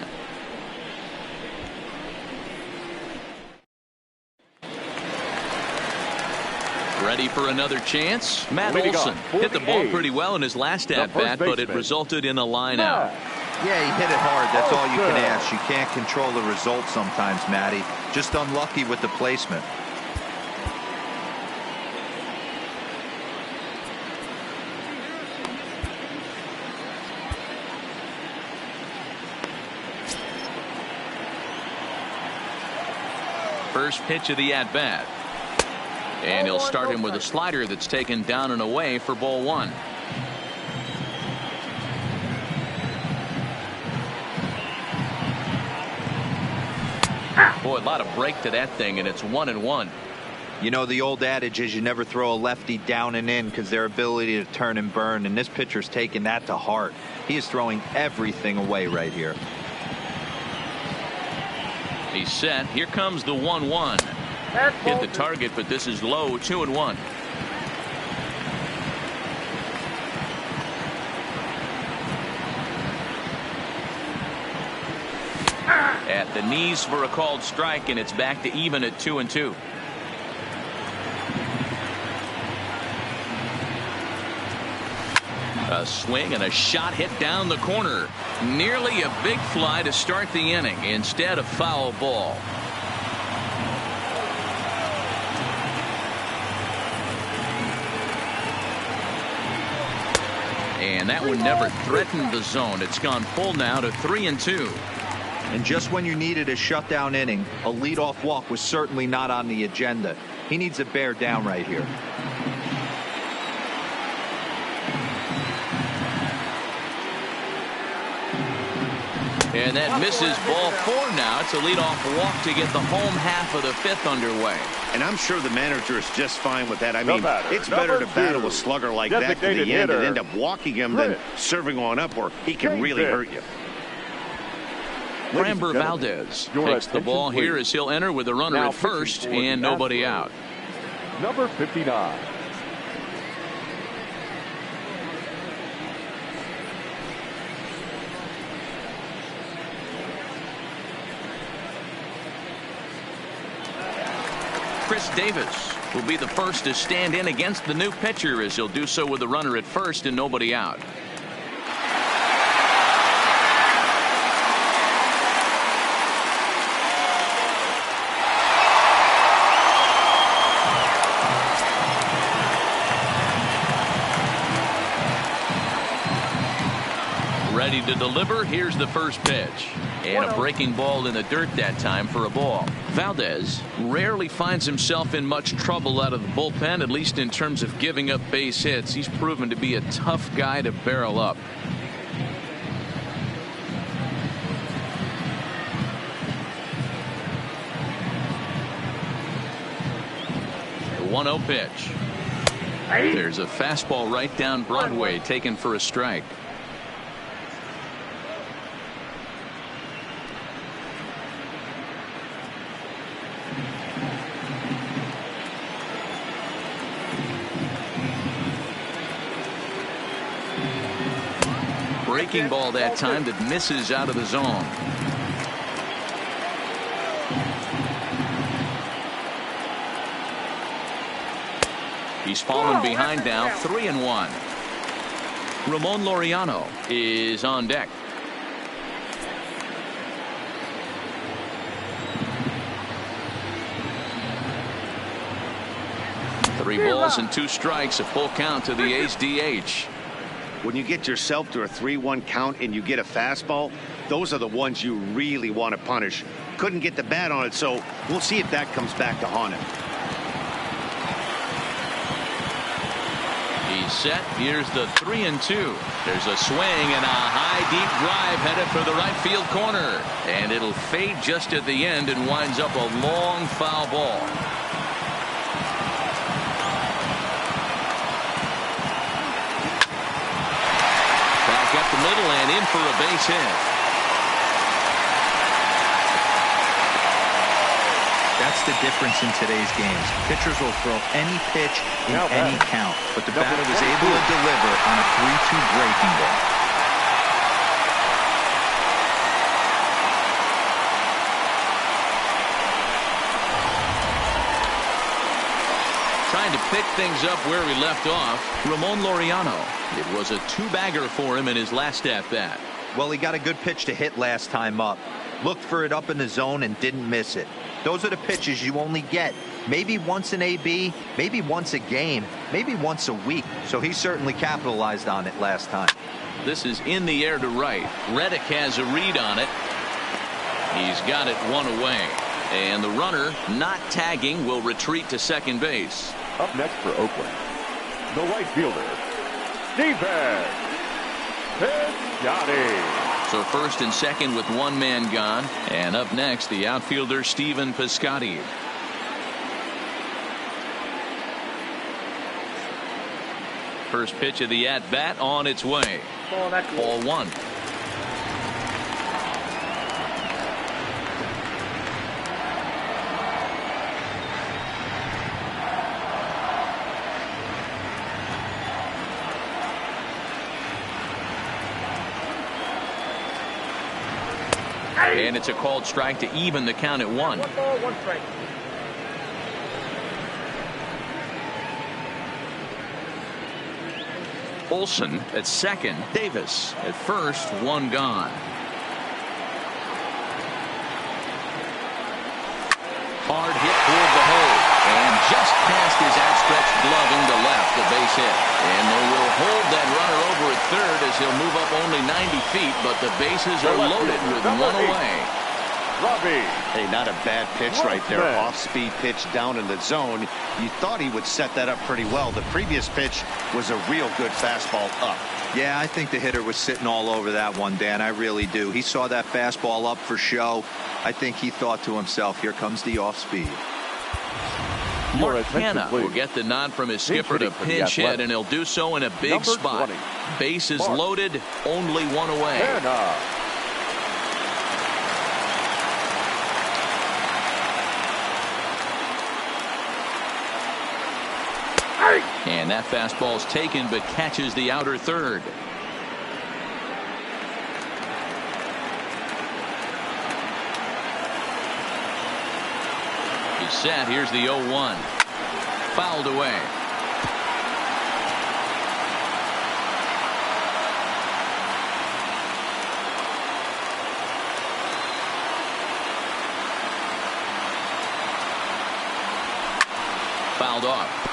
Speaker 1: Ready for another chance? Matt Olson hit the ball pretty well in his last at-bat, but it resulted in a line out.
Speaker 4: Yeah, he hit it hard. That's all you can ask. You can't control the result sometimes, Matty. Just unlucky with the placement.
Speaker 1: First pitch of the at-bat. And he'll start him with a slider that's taken down and away for ball 1. Boy, a lot of break to that thing, and it's 1-1.
Speaker 4: You know, the old adage is you never throw a lefty down and in because their ability to turn and burn, and this pitcher's taking that to heart. He is throwing everything away right here.
Speaker 1: He's set. Here comes the 1-1. Hit the target, but this is low, 2-1. At the knees for a called strike, and it's back to even at 2-2. A swing and a shot hit down the corner. Nearly a big fly to start the inning instead of foul ball. And that one never threatened the zone. It's gone full now to 3-2.
Speaker 4: And just when you needed a shutdown inning, a leadoff walk was certainly not on the agenda. He needs to bear down right here.
Speaker 1: And that misses ball 4 now. It's a leadoff walk to get the home half of the 5th underway.
Speaker 2: And I'm sure the manager is just fine with that. I mean, it's
Speaker 3: number
Speaker 2: better to
Speaker 3: 2,
Speaker 2: battle a slugger like that to the end and end up walking him than serving one up where he can really hurt you.
Speaker 1: Framber Valdez takes the ball here as he'll enter with a runner at first and nobody out.
Speaker 3: Number 59.
Speaker 1: Chris Davis will be the first to stand in against the new pitcher as he'll do so with a runner at first and nobody out. Ready to deliver. Here's the first pitch. And a breaking ball in the dirt that time for a ball. Valdez rarely finds himself in much trouble out of the bullpen, at least in terms of giving up base hits. He's proven to be a tough guy to barrel up. The 1-0 pitch. There's a fastball right down Broadway taken for a strike. Breaking ball that time that misses out of the zone. He's fallen behind now, 3-1. Ramon Laureano is on deck. Three balls and 2 strikes, a full count to the A's DH.
Speaker 2: When you get yourself to a 3-1 count and you get a fastball, those are the ones you really want to punish. Couldn't get the bat on it, so we'll see if that comes back to haunt him.
Speaker 1: He's set. Here's the 3-2. There's a swing and a high deep drive headed for the right field corner, and it'll fade just at the end and winds up a long foul ball. Up the middle and in for a base hit.
Speaker 4: That's the difference in today's games. Pitchers will throw any pitch in any count, but the batter was able to deliver on a 3-2 breaking ball.
Speaker 1: Trying to pick things up where we left off, Ramon Laureano. It was a 2-bagger for him in his last at-bat.
Speaker 4: Well, he got a good pitch to hit last time up. Looked for it up in the zone and didn't miss it. Those are the pitches you only get maybe once in AB, maybe once a game, maybe once a week. So he certainly capitalized on it last time.
Speaker 1: This is in the air to right. Reddick has a read on it. He's got it 1 away. And the runner, not tagging, will retreat to second base.
Speaker 3: Up next for Oakland, the right fielder, Stephen Piscotty.
Speaker 1: So first and second with 1 man gone. And up next, the outfielder, Stephen Piscotty. First pitch of the at-bat on its way. Ball 1. And it's a called strike to even the count at 1.
Speaker 6: 1 ball, 1 strike.
Speaker 1: Olson at second. Davis at first. 1 gone. Hard hit toward the hole. And just past his outstretched glove into left. The base base hit. And they will hold that runner over at third as he'll move up only 90 feet, but the bases are loaded with one away.
Speaker 2: Hey, not a bad pitch right there. Off-speed pitch down in the zone. You thought he would set that up pretty well. The previous pitch was a real good fastball up.
Speaker 4: Yeah, I think the hitter was sitting all over that one, Dan. I really do. He saw that fastball up for show. I think he thought to himself, here comes the off-speed.
Speaker 1: Mark Hanna will get the nod from his skipper to pinch hit, and he'll do so in a big spot. Bases loaded, only one away. And that fastball's taken, but catches the outer third. He's set. Here's the 0-1. Fouled away. Fouled off.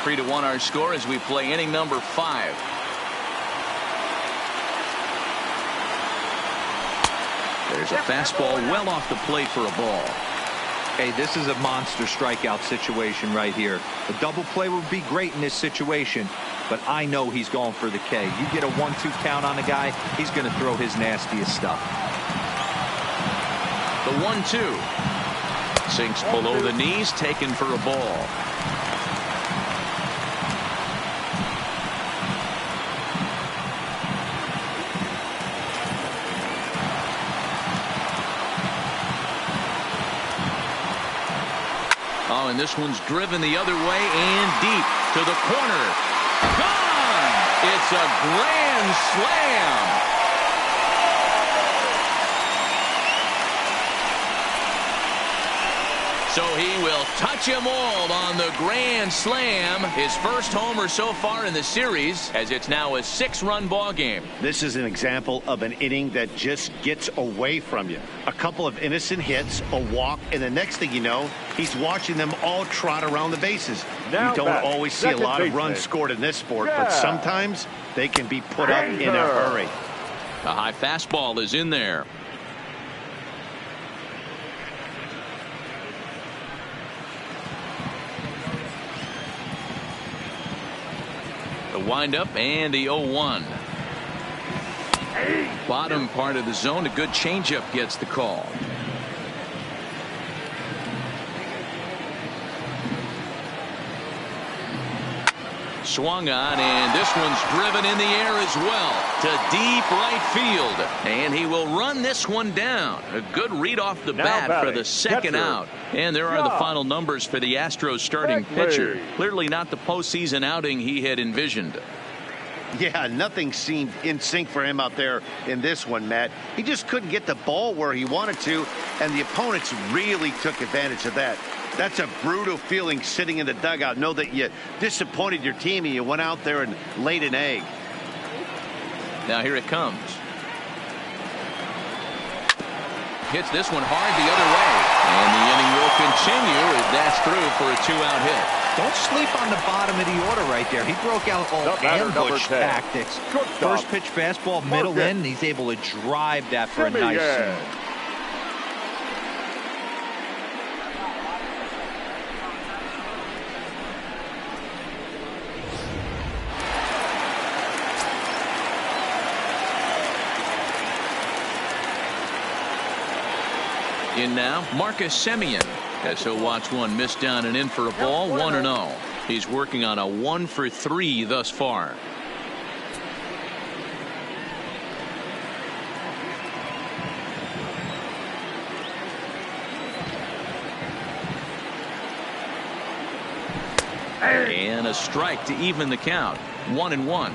Speaker 1: 3-1 our score as we play inning number 5. There's a fastball well off the plate for a ball.
Speaker 4: Hey, this is a monster strikeout situation right here. A double play would be great in this situation, but I know he's going for the K. You get a 1-2 count on the guy, he's going to throw his nastiest stuff.
Speaker 1: The 1-2 sinks below the knees, taken for a ball. Oh, and this one's driven the other way and deep to the corner. Gone! It's a grand slam. So he will touch him all on the grand slam. His first homer so far in the series, as it's now a 6-run ball game.
Speaker 2: This is an example of an inning that just gets away from you. A couple of innocent hits, a walk, and the next thing you know, he's watching them all trot around the bases. You don't always see a lot of runs scored in this sport, but sometimes they can be put up in a hurry.
Speaker 1: A high fastball is in there. The windup and the 0-1. Bottom part of the zone, a good changeup gets the call. Swung on, and this one's driven in the air as well to deep right field, and he will run this one down. A good read off the bat for the second out. And there are the final numbers for the Astros starting pitcher. Clearly not the postseason outing he had envisioned.
Speaker 2: Yeah, nothing seemed in sync for him out there in this one, Matt. He just couldn't get the ball where he wanted to, and the opponents really took advantage of that. That's a brutal feeling sitting in the dugout. Know that you disappointed your team and you went out there and laid an egg.
Speaker 1: Now here it comes. Hits this one hard the other way. And the inning will continue as that's through for a 2-out hit.
Speaker 4: Don't sleep on the bottom of the order right there. He broke out all ambush tactics. First pitch fastball, middle in. He's able to drive that for a nice swing.
Speaker 1: In now, Marcus Semien, as he'll watch one miss down and in for a ball, 1-0. He's working on a 1-for-3 thus far. And a strike to even the count. 1-1.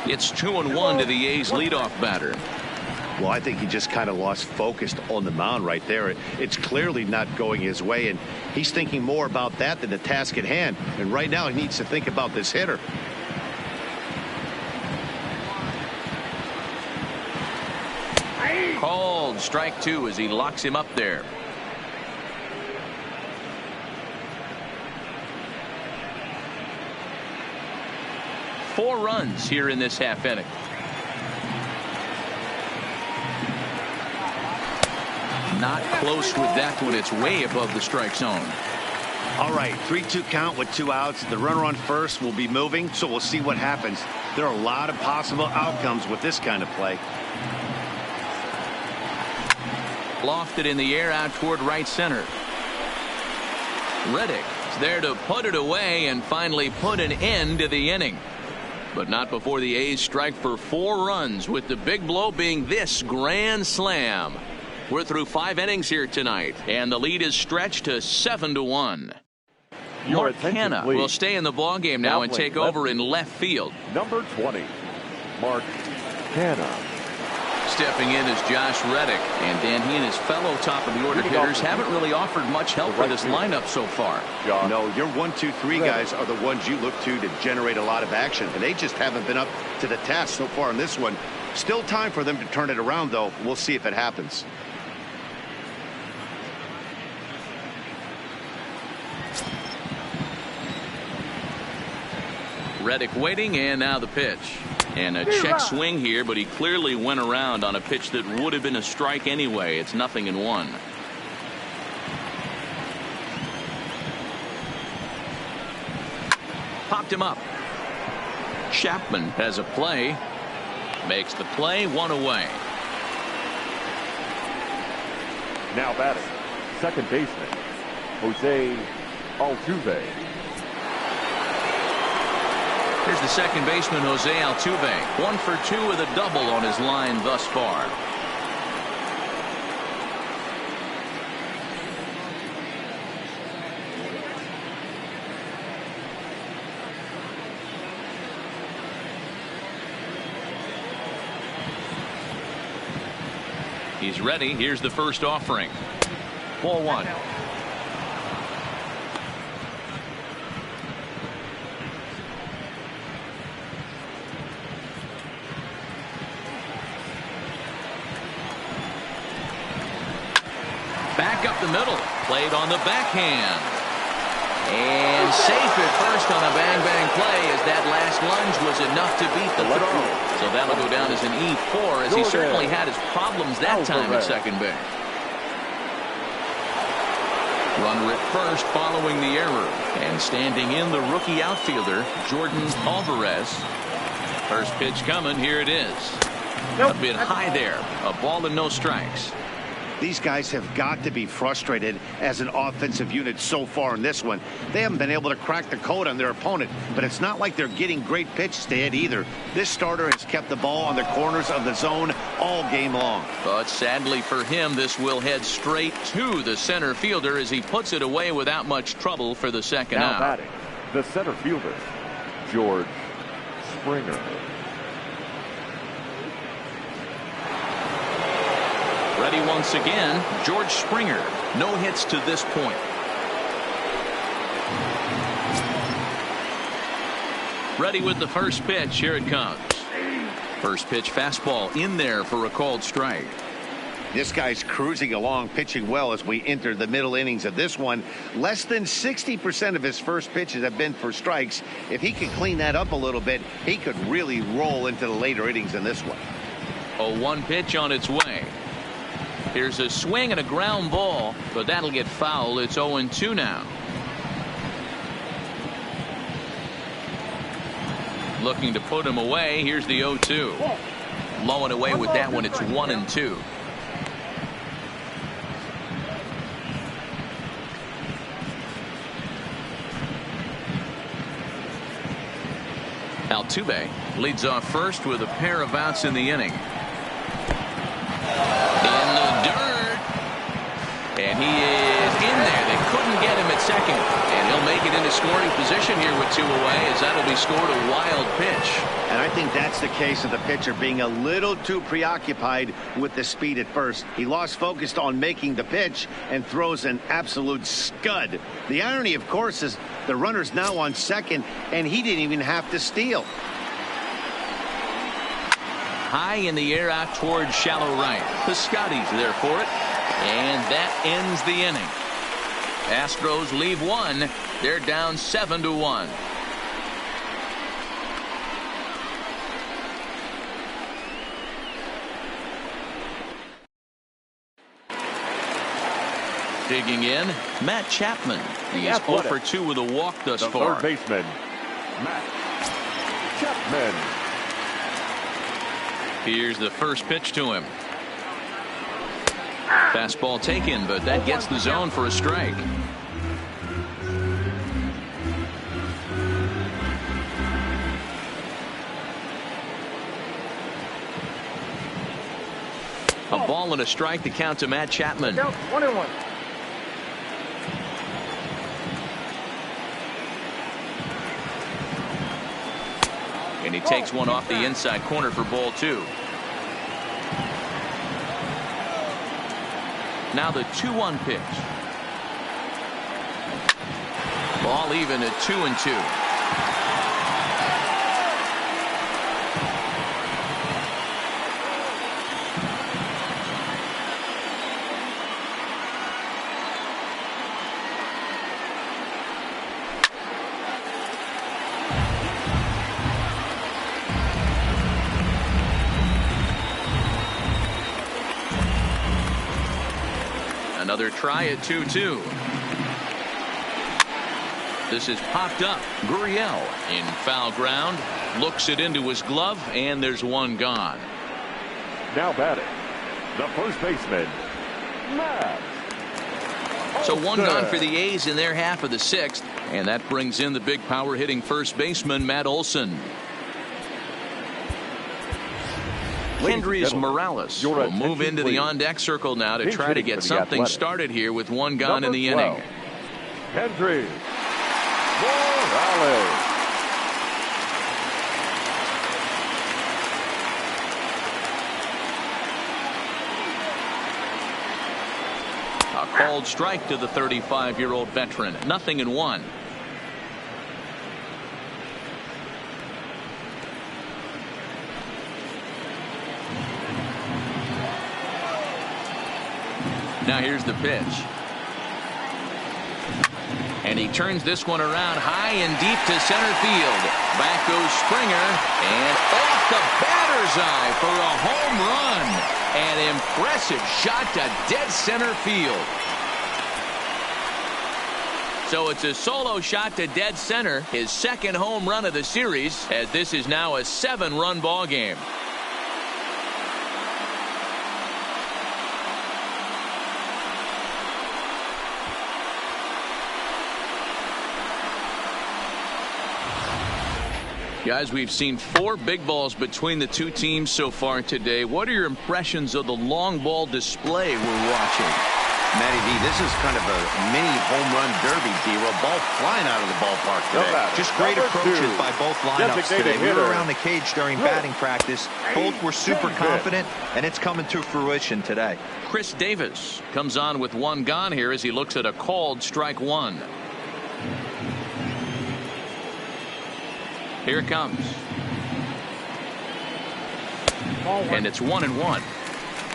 Speaker 1: It's 2-1 to the A's leadoff batter.
Speaker 2: Well, I think he just kind of lost focus on the mound right there. It's clearly not going his way, and he's thinking more about that than the task at hand. And right now he needs to think about this hitter.
Speaker 1: Called strike 2 as he locks him up there. Four runs here in this half inning. Not close with that one. It's way above the strike zone.
Speaker 2: All right, 3-2 count with 2 outs. The runner on first will be moving, so we'll see what happens. There are a lot of possible outcomes with this kind of play.
Speaker 1: Lofted in the air out toward right center. Reddick is there to put it away and finally put an end to the inning. But not before the A's strike for 4 runs, with the big blow being this grand slam. We're through 5 innings here tonight, and the lead is stretched to 7-1. Mark Hanna will stay in the ballgame now and take over in left field.
Speaker 3: Number 20, Mark Hanna.
Speaker 1: Stepping in is Josh Reddick, and Dan, he and his fellow top of the order hitters haven't really offered much help for this lineup so far.
Speaker 2: No, your 1, 2, 3 guys are the ones you look to generate a lot of action, and they just haven't been up to the task so far in this one. Still time for them to turn it around, though. We'll see if it happens.
Speaker 1: Reddick waiting, and now the pitch. And a check swing here, but he clearly went around on a pitch that would have been a strike anyway. It's 0-1. Popped him up. Chapman has a play. Makes the play, 1 away.
Speaker 3: Now batting, second baseman, Jose Altuve.
Speaker 1: Here's the second baseman, Jose Altuve. 1 for 2 with a double on his line thus far. He's ready. Here's the first offering. Ball 1. Back up the middle. Played on the backhand. And safe at first on a bang-bang play, as that last lunge was enough to beat the throw. So that'll go down as an E4, as he certainly had his problems that time at second base. Runner at first following the error. And standing in, the rookie outfielder, Jordan Alvarez. First pitch coming. Here it is. A bit high there. A ball and no strikes.
Speaker 2: These guys have got to be frustrated as an offensive unit so far in this one. They haven't been able to crack the code on their opponent, but it's not like they're getting great pitches to hit either. This starter has kept the ball on the corners of the zone all game long.
Speaker 1: But sadly for him, this will head straight to the center fielder as he puts it away without much trouble for the second out.
Speaker 3: Now batting, the center fielder, George Springer.
Speaker 1: Ready once again, George Springer. No hits to this point. Ready with the first pitch. Here it comes. First pitch fastball in there for a called strike.
Speaker 2: This guy's cruising along, pitching well as we enter the middle innings of this one. Less than 60% of his first pitches have been for strikes. If he could clean that up a little bit, he could really roll into the later innings in this one.
Speaker 1: A 1 pitch on its way. Here's a swing and a ground ball, but that'll get foul. It's 0-2 now. Looking to put him away. Here's the 0-2. Low and away with that one. It's 1-2. Altuve leads off first with a pair of outs in the inning. And he is in there. They couldn't get him at second. And he'll make it into scoring position here with 2 away, as that'll be scored a wild pitch.
Speaker 2: And I think that's the case of the pitcher being a little too preoccupied with the speed at first. He lost focus on making the pitch and throws an absolute scud. The irony, of course, is the runner's now on second, and he didn't even have to steal.
Speaker 1: high in the air out towards shallow right. Piscotty's there for it. And that ends the inning. Astros leave one. They're down 7-1. Digging in, Matt Chapman. He's 0 for 2 with a walk thus far.
Speaker 3: Third baseman, Matt Chapman.
Speaker 1: Here's the first pitch to him. Fastball taken, but that gets the zone for a strike. A ball and a strike to count to Matt Chapman.
Speaker 6: 1-1.
Speaker 1: And he takes one off the inside corner for ball 2. Now the 2-1 pitch. Ball even at 2-2. Another try at 2-2. This is popped up. Gurriel in foul ground. Looks it into his glove, and there's one gone.
Speaker 3: Now batting, the first baseman, Matt.
Speaker 1: So one gone for the A's in their half of the 6th, and that brings in the big power hitting first baseman, Matt Olson. Hendrys Morales will move into the on-deck circle now to try to get something started here with one gone in the inning.
Speaker 3: Hendrys Morales.
Speaker 1: A called strike to the 35-year-old veteran. 0-1. Now here's the pitch. And he turns this one around high and deep to center field. Back goes Springer, and off the batter's eye for a home run. An impressive shot to dead center field. So it's a solo shot to dead center, his second home run of the series, as this is now a 7-run ball game. Guys, we've seen 4 big balls between the two teams so far today. What are your impressions of the long ball display we're watching?
Speaker 2: Matty V, this is kind of a mini home run derby, D-Roll. Ball flying out of the ballpark today.
Speaker 4: Just great approaches by both lineups today. We were around the cage during batting practice. Both were super confident, and it's coming to fruition today.
Speaker 1: Chris Davis comes on with one gone here as he looks at a called strike one. Here it comes. And it's 1-1.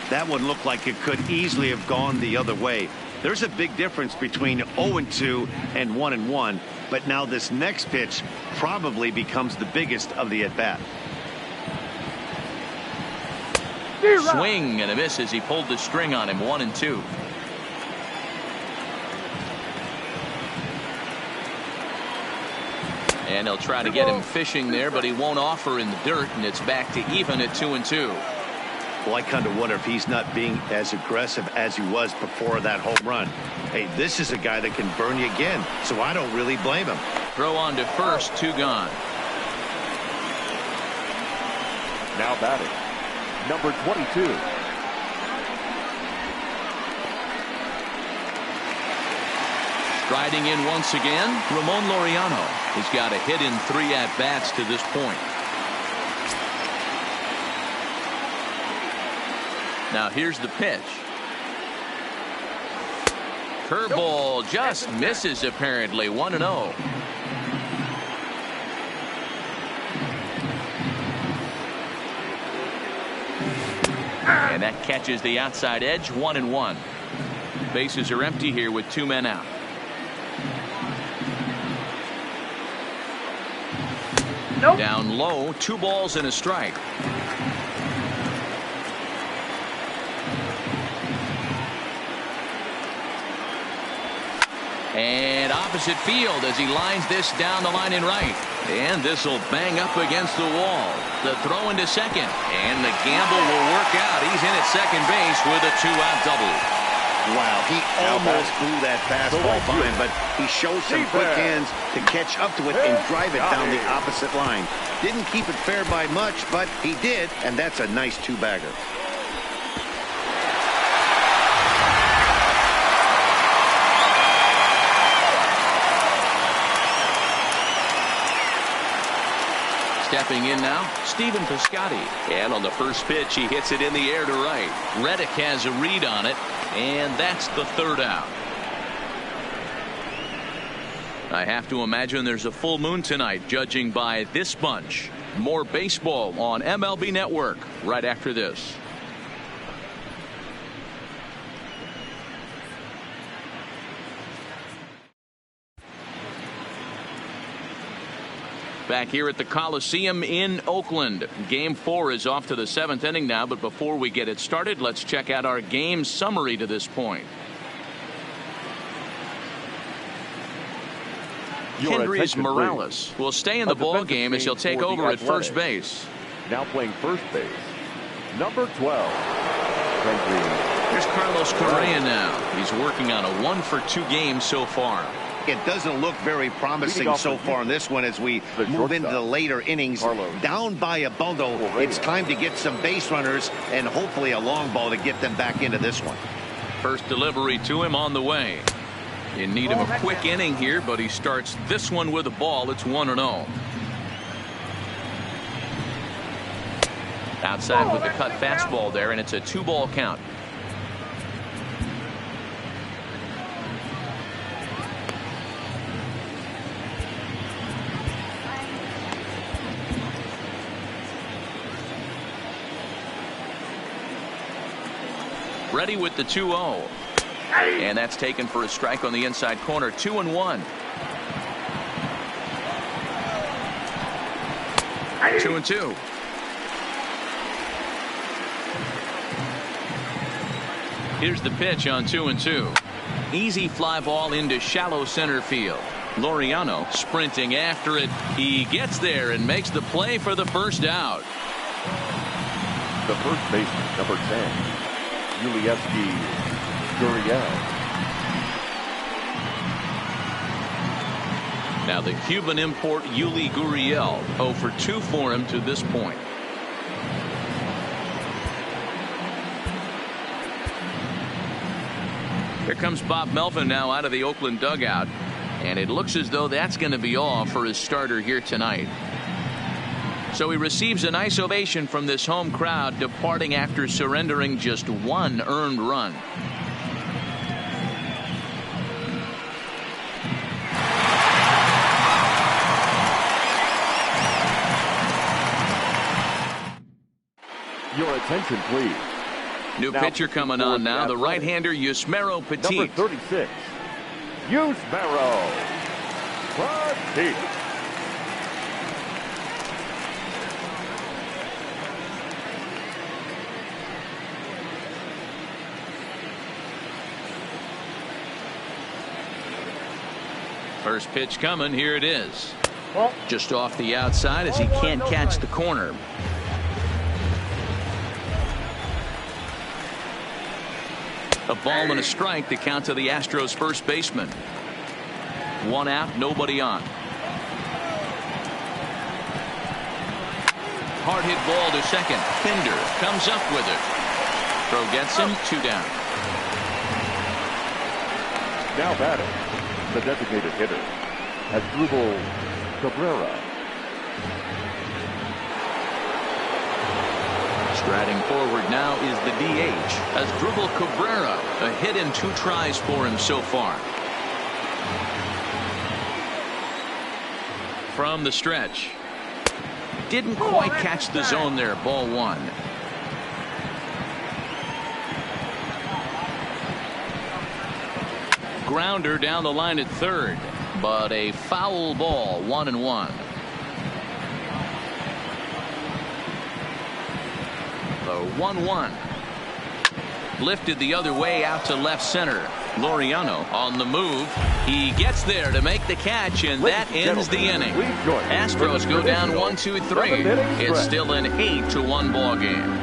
Speaker 2: That one looked like it could easily have gone the other way. There's a big difference between 0-2 and 1-1, but now this next pitch probably becomes the biggest of the at-bat.
Speaker 1: Swing and a miss as he pulled the string on him. 1-2. And he'll try to get him fishing there, but he won't offer in the dirt, and it's back to even at 2-2.
Speaker 2: Well, I kind of wonder if he's not being as aggressive as he was before that home run. Hey, this is a guy that can burn you again, so I don't really blame him.
Speaker 1: Throw on to first, 2 gone.
Speaker 3: Now batting, number 22.
Speaker 1: Striding in once again, Ramon Laureano. He's got a hit in 3 at-bats to this point. Now here's the pitch. Curveball just misses apparently. 1-0. that catches the outside edge. 1-1. Bases are empty here with 2 men out.
Speaker 5: Nope.
Speaker 1: Down low, 2 balls and a strike. And opposite field as he lines this down the line in right. And this will bang up against the wall. The throw into second. And the gamble will work out. He's in at second base with a 2-out double.
Speaker 2: Wow, he almost blew that fastball by him, but he showed some quick hands to catch up to it and drive it down the opposite line. Didn't keep it fair by much, but he did, and that's a nice 2-bagger.
Speaker 1: Stepping in now, Stephen Piscotty. And on the first pitch, he hits it in the air to right. Reddick has a read on it, and that's the 3rd out. I have to imagine there's a full moon tonight, judging by this bunch. More baseball on MLB Network right after this. Back here at the Coliseum in Oakland. Game 4 is off to the 7th inning now, but before we get it started, let's check out our game summary to this point. Hendrys Morales will stay in the ball game as he'll take over at first base.
Speaker 3: Now playing first base, number 12.
Speaker 1: Here's Carlos Correa now. He's working on a 1-for-2 game so far.
Speaker 2: It doesn't look very promising so far in this one as we move into the later innings. Down by a bundle, it's time to get some base runners and hopefully a long ball to get them back into this one.
Speaker 1: First delivery to him on the way. You need him a quick inning here, but he starts this one with a ball. It's 1-0. Outside with the cut fastball there, and it's a 2-ball count. Ready with the 2-0. And that's taken for a strike on the inside corner. 2-1. 2-2. Here's the pitch on 2-2. Easy fly ball into shallow center field. Laureano sprinting after it. He gets there and makes the play for the first out.
Speaker 3: The first baseman, number 10. Gurriel.
Speaker 1: Now the Cuban import Yuli Gurriel, 0 for 2 for him to this point. Here comes Bob Melvin now out of the Oakland dugout, and it looks as though that's going to be all for his starter here tonight. So he receives a nice ovation from this home crowd, departing after surrendering just 1 earned run.
Speaker 3: Your attention, please.
Speaker 1: New pitcher coming on now, the right-hander Yusmeiro Petit.
Speaker 3: Number 36, Yusmeiro Petit.
Speaker 1: First pitch coming. Here it is. Just off the outside as he can't catch the corner. A ball and a strike to count to the Astros first baseman. 1 out, nobody on. Hard hit ball to second. Pinder comes up with it. Throw gets him. 2 down.
Speaker 3: Now batting, the designated hitter, Asdrubal Cabrera.
Speaker 1: Striding forward now is the DH, Asdrubal Cabrera. A hit in 2 tries for him so far. From the stretch. Didn't quite catch the zone there. Ball 1. grounder down the line at third, but a foul ball, 1-1. The 1-1. Lifted the other way out to left center. Laureano on the move. He gets there to make the catch, and that ends the inning. Astros go down 1-2-3. It's still an 8-1 ball game.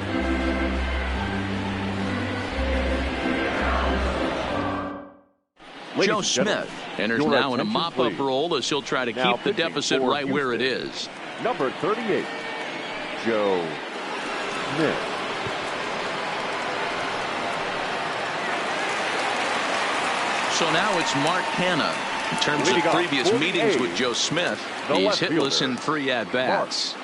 Speaker 1: Joe Smith enters now in a mop-up role as he'll try to keep the deficit right where it is.
Speaker 3: Number 38, Joe Smith.
Speaker 1: So now it's Mark Canha. In terms of previous meetings with Joe Smith, he's hitless in 3 at-bats.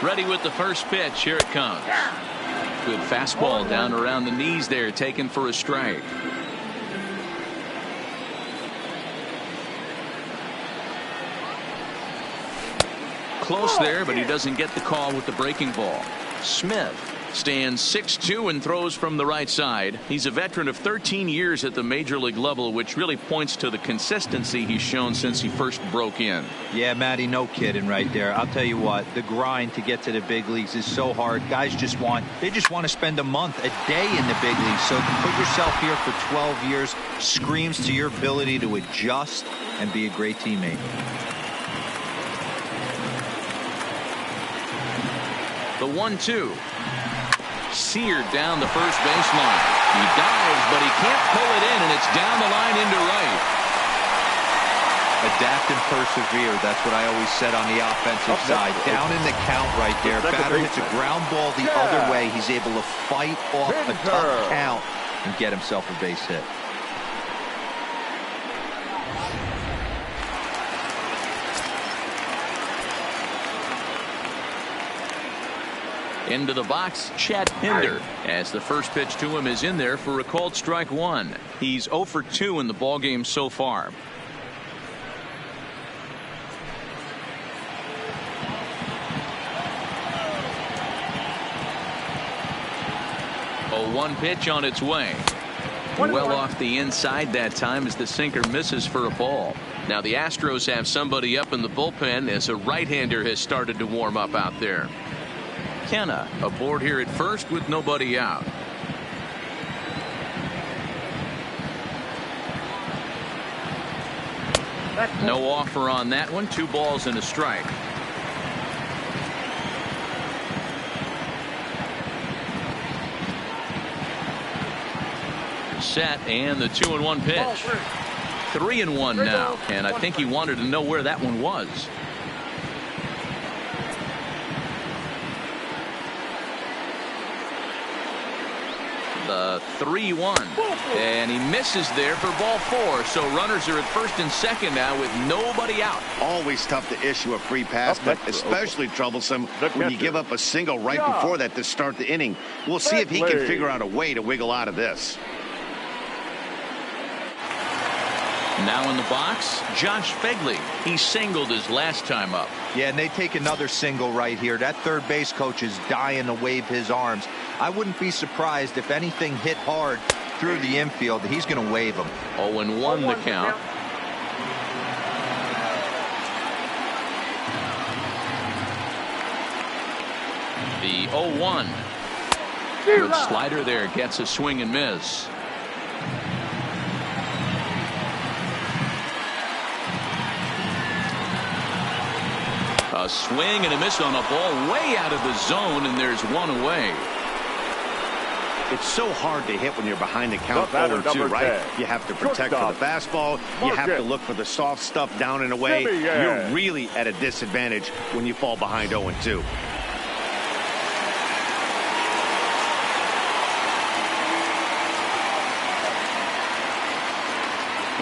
Speaker 1: Ready with the first pitch. Here it comes. Good fastball down around the knees there, taken for a strike. Close there, but he doesn't get the call with the breaking ball. Smith stands 6'2" and throws from the right side. He's a veteran of 13 years at the major league level, which really points to the consistency he's shown since he first broke in.
Speaker 4: Yeah, Matty, no kidding right there. I'll tell you what, the grind to get to the big leagues is so hard. Guys just want to spend a month, a day in the big leagues. So to put yourself here for 12 years screams to your ability to adjust and be a great teammate.
Speaker 1: The 1-2. Seared down the first baseline. He dives, but he can't pull it in, and it's down the line into right.
Speaker 4: Adapt and persevere. That's what I always said on the offensive side. Down in the count right there. Batter hits a ground ball the other way. He's able to fight off a tough count and get himself a base hit.
Speaker 1: Into the box, Chet Hinder, as the first pitch to him is in there for a called strike 1. He's 0 for 2 in the ballgame so far. A 1 pitch on its way. Well off the inside that time as the sinker misses for a ball. Now the Astros have somebody up in the bullpen as a right-hander has started to warm up out there. Canha aboard here at first with nobody out. No offer on that one. 2 balls and a strike. Set and the 2-1 pitch. 3-1 now, and I think he wanted to know where that one was. The 3-1, and he misses there for ball 4. So runners are at first and second now with nobody out.
Speaker 2: Always tough to issue a free pass, but especially troublesome when you give up a single right before that to start the inning. We'll see if he can figure out a way to wiggle out of this.
Speaker 1: Now in the box, Josh Phegley. He singled his last time up.
Speaker 4: Yeah, and they take another single right here. That third base coach is dying to wave his arms. I wouldn't be surprised if anything hit hard through the infield. He's going to wave them.
Speaker 1: 0-1 the count. The 0-1. Good slider there. Gets a swing and miss. A swing and a miss on a ball way out of the zone, and there's 1 away.
Speaker 2: It's so hard to hit when you're behind the count 0-2, right? You have to protect for the fastball. You have to look for the soft stuff down and away. You're really at a disadvantage when you fall behind 0-2.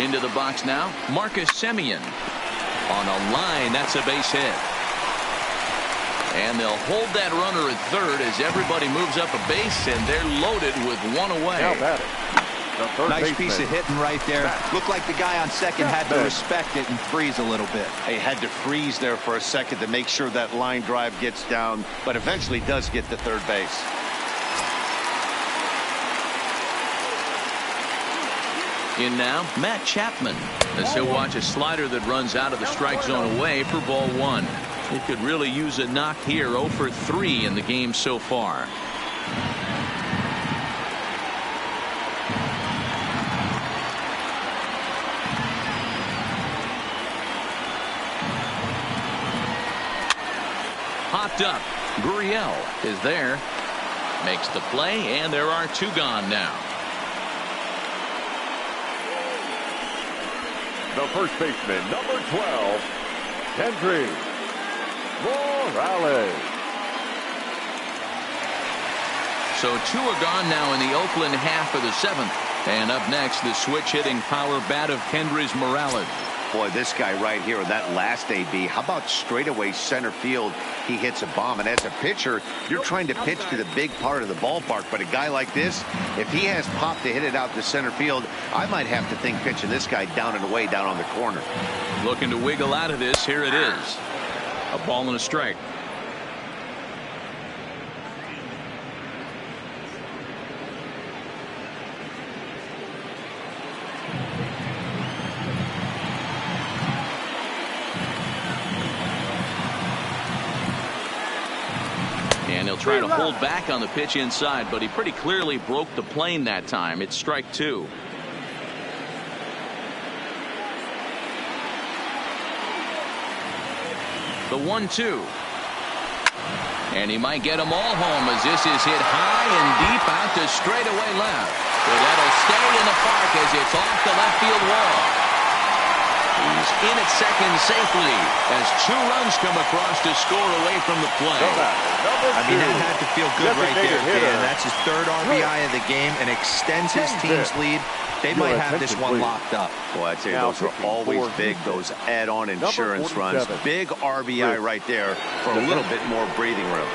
Speaker 1: Into the box now, Marcus Semien. On a line, that's a base hit. And they'll hold that runner at third as everybody moves up a base, and they're loaded with 1 away.
Speaker 3: The third
Speaker 4: Nice
Speaker 3: baseman.
Speaker 4: piece of hitting right there. Looked like the guy on second had to respect it and freeze a little bit.
Speaker 2: He had to freeze there for a second to make sure that line drive gets down, but eventually does get to third base.
Speaker 1: In now, Matt Chapman, as he'll watch a slider that runs out of the strike zone away for ball one. He could really use a knock here. 0 for 3 in the game so far. Popped up. Gurriel is there. Makes the play, and there are 2 gone now.
Speaker 3: The first baseman, number 12, Henry Morales.
Speaker 1: So 2 are gone now in the Oakland half of the 7th. And up next, the switch-hitting power bat of Kendrys Morales.
Speaker 2: Boy, this guy right here, that last AB, how about straightaway center field? He hits a bomb, and as a pitcher, you're trying to pitch to the big part of the ballpark, but a guy like this, if he has pop to hit it out to center field, I might have to think pitching this guy down and away down on the corner.
Speaker 1: Looking to wiggle out of this. Here it is. A ball and a strike. And he'll try to hold back on the pitch inside, but he pretty clearly broke the plane that time. It's strike 2. The 1-2. And he might get them all home as this is hit high and deep out to straightaway left. But that'll stay in the park as it's off the left field wall. He's in at second safely as 2 runs come across to score away from the play.
Speaker 4: I mean, that had to feel good right there, Dan. That's his 3rd RBI of the game and extends his team's lead. They might have this one locked up.
Speaker 2: Boy, I'd say those are always big, those add-on insurance runs. Big RBI right there for a little bit more breathing room.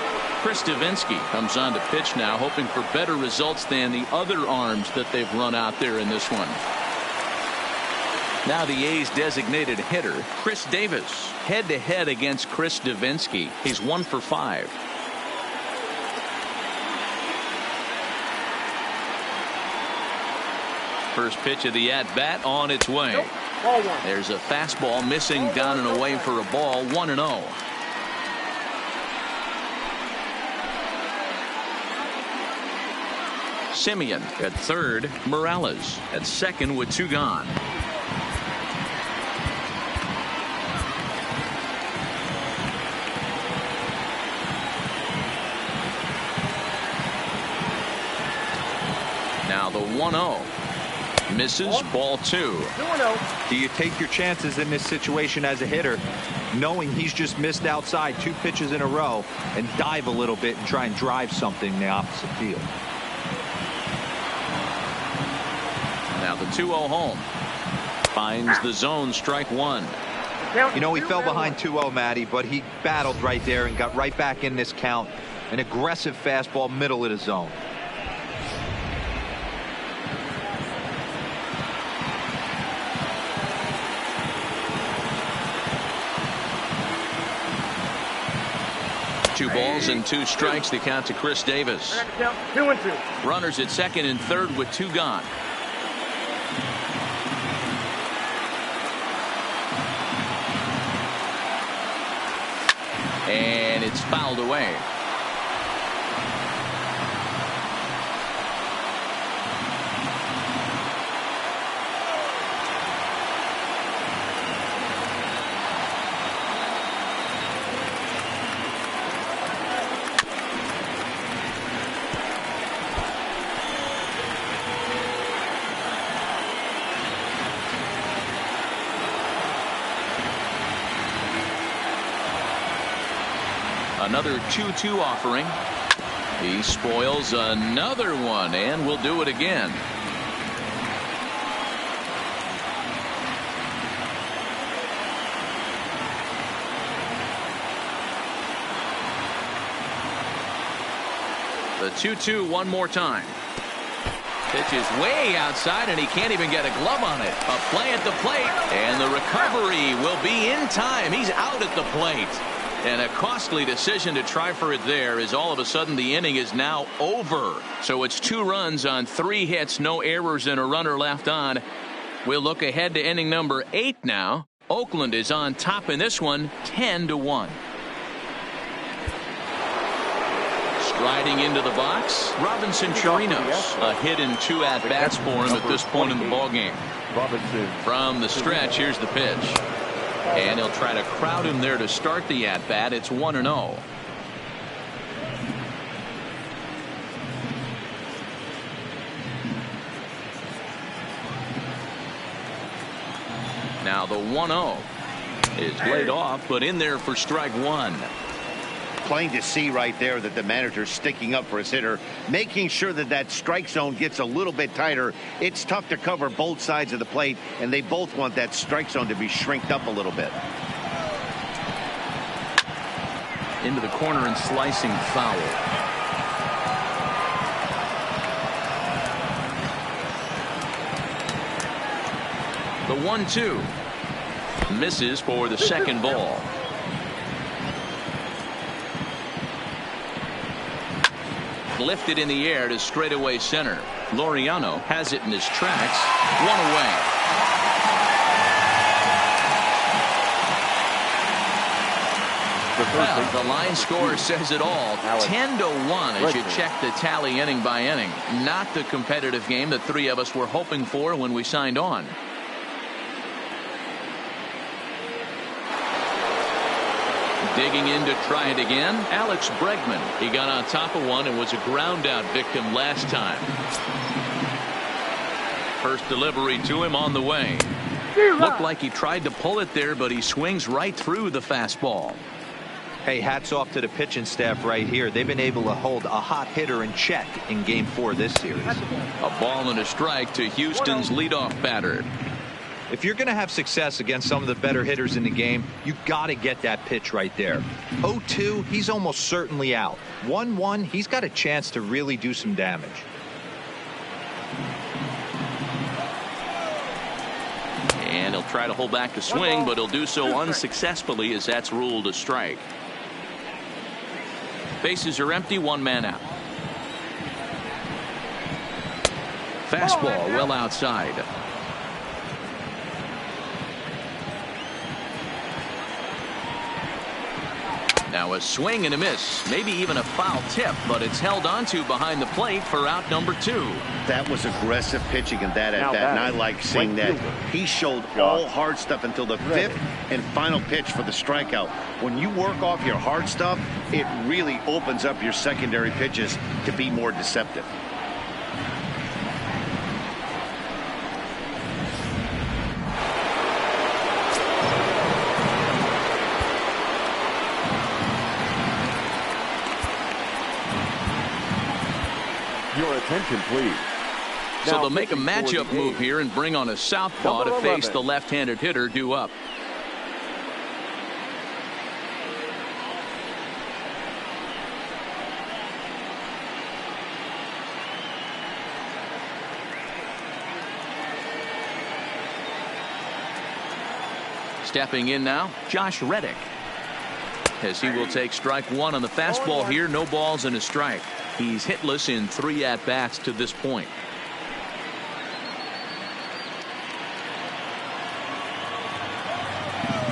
Speaker 1: Chris Davinsky comes on to pitch now, hoping for better results than the other arms that they've run out there in this one. Now the A's designated hitter, Chris Davis, head-to-head against Chris Davinsky. He's 1 for 5. First pitch of the at-bat on its way. There's a fastball missing down and away for a ball. 1-0. Simeon at third. Morales at second with 2 gone. Now the 1-0. Misses, ball 2.
Speaker 4: Do you take your chances in this situation as a hitter, knowing he's just missed outside 2 pitches in a row, and dive a little bit and try and drive something in the opposite field?
Speaker 1: Now the 2-0 home. Finds the zone, strike 1.
Speaker 4: You know, he fell behind 2-0, Matty, but he battled right there and got right back in this count. An aggressive fastball, middle of the zone.
Speaker 1: Two balls and 2 strikes, the count to Chris Davis.
Speaker 6: 2-2.
Speaker 1: Runners at second and third with 2 gone. And it's fouled away. Another 2-2 offering. He spoils another one, and will do it again. The 2-2 one more time. Pitch is way outside, and he can't even get a glove on it. A play at the plate, and the recovery will be in time. He's out at the plate. And a costly decision to try for it there, as all of a sudden the inning is now over. So it's 2 runs on 3 hits, no errors, and a runner left on. We'll look ahead to inning number 8 now. Oakland is on top in this one, 10-1. Striding into the box, Robinson Chirinos. A hit and 2 at-bats for him at this point in the ballgame. From the stretch, here's the pitch. And he'll try to crowd him there to start the at-bat. It's 1-0. Now the 1-0 is laid off, but in there for strike 1.
Speaker 2: Plain to see right there that the manager's sticking up for his hitter, making sure that that strike zone gets a little bit tighter. It's tough to cover both sides of the plate, and they both want that strike zone to be shrinked up a little bit.
Speaker 1: Into the corner and slicing foul. The 1-2 misses for the second ball. Lifted in the air to straightaway center. Laureano has it in his tracks. 1 away. Well, the line score says it all. 10-1 as you check the tally inning by inning. Not the competitive game that 3 of us were hoping for when we signed on. Digging in to try it again, Alex Bregman. He got on top of one and was a ground out victim last time. First delivery to him on the way. Looked like he tried to pull it there, but he swings right through the fastball.
Speaker 4: Hey, hats off to the pitching staff right here. They've been able to hold a hot hitter in check in Game 4 this series.
Speaker 1: A ball and a strike to Houston's leadoff batter.
Speaker 4: If you're going to have success against some of the better hitters in the game, you got to get that pitch right there. 0-2, he's almost certainly out. 1-1, he's got a chance to really do some damage.
Speaker 1: And he'll try to hold back the swing, but he'll do so unsuccessfully as that's ruled a strike. Bases are empty, 1 man out. Fastball well outside. Now a swing and a miss, maybe even a foul tip, but it's held onto behind the plate for out number 2.
Speaker 2: That was aggressive pitching in that at bat, and I like seeing that. He showed all hard stuff until the 5th and final pitch for the strikeout. When you work off your hard stuff, it really opens up your secondary pitches to be more deceptive.
Speaker 3: Your attention, please.
Speaker 1: So they'll make a matchup move here and bring on a southpaw to face the left-handed hitter due up. Stepping in now, Josh Reddick. As he will take strike 1 on the fastball here. No balls and a strike. He's hitless in 3 at-bats to this point.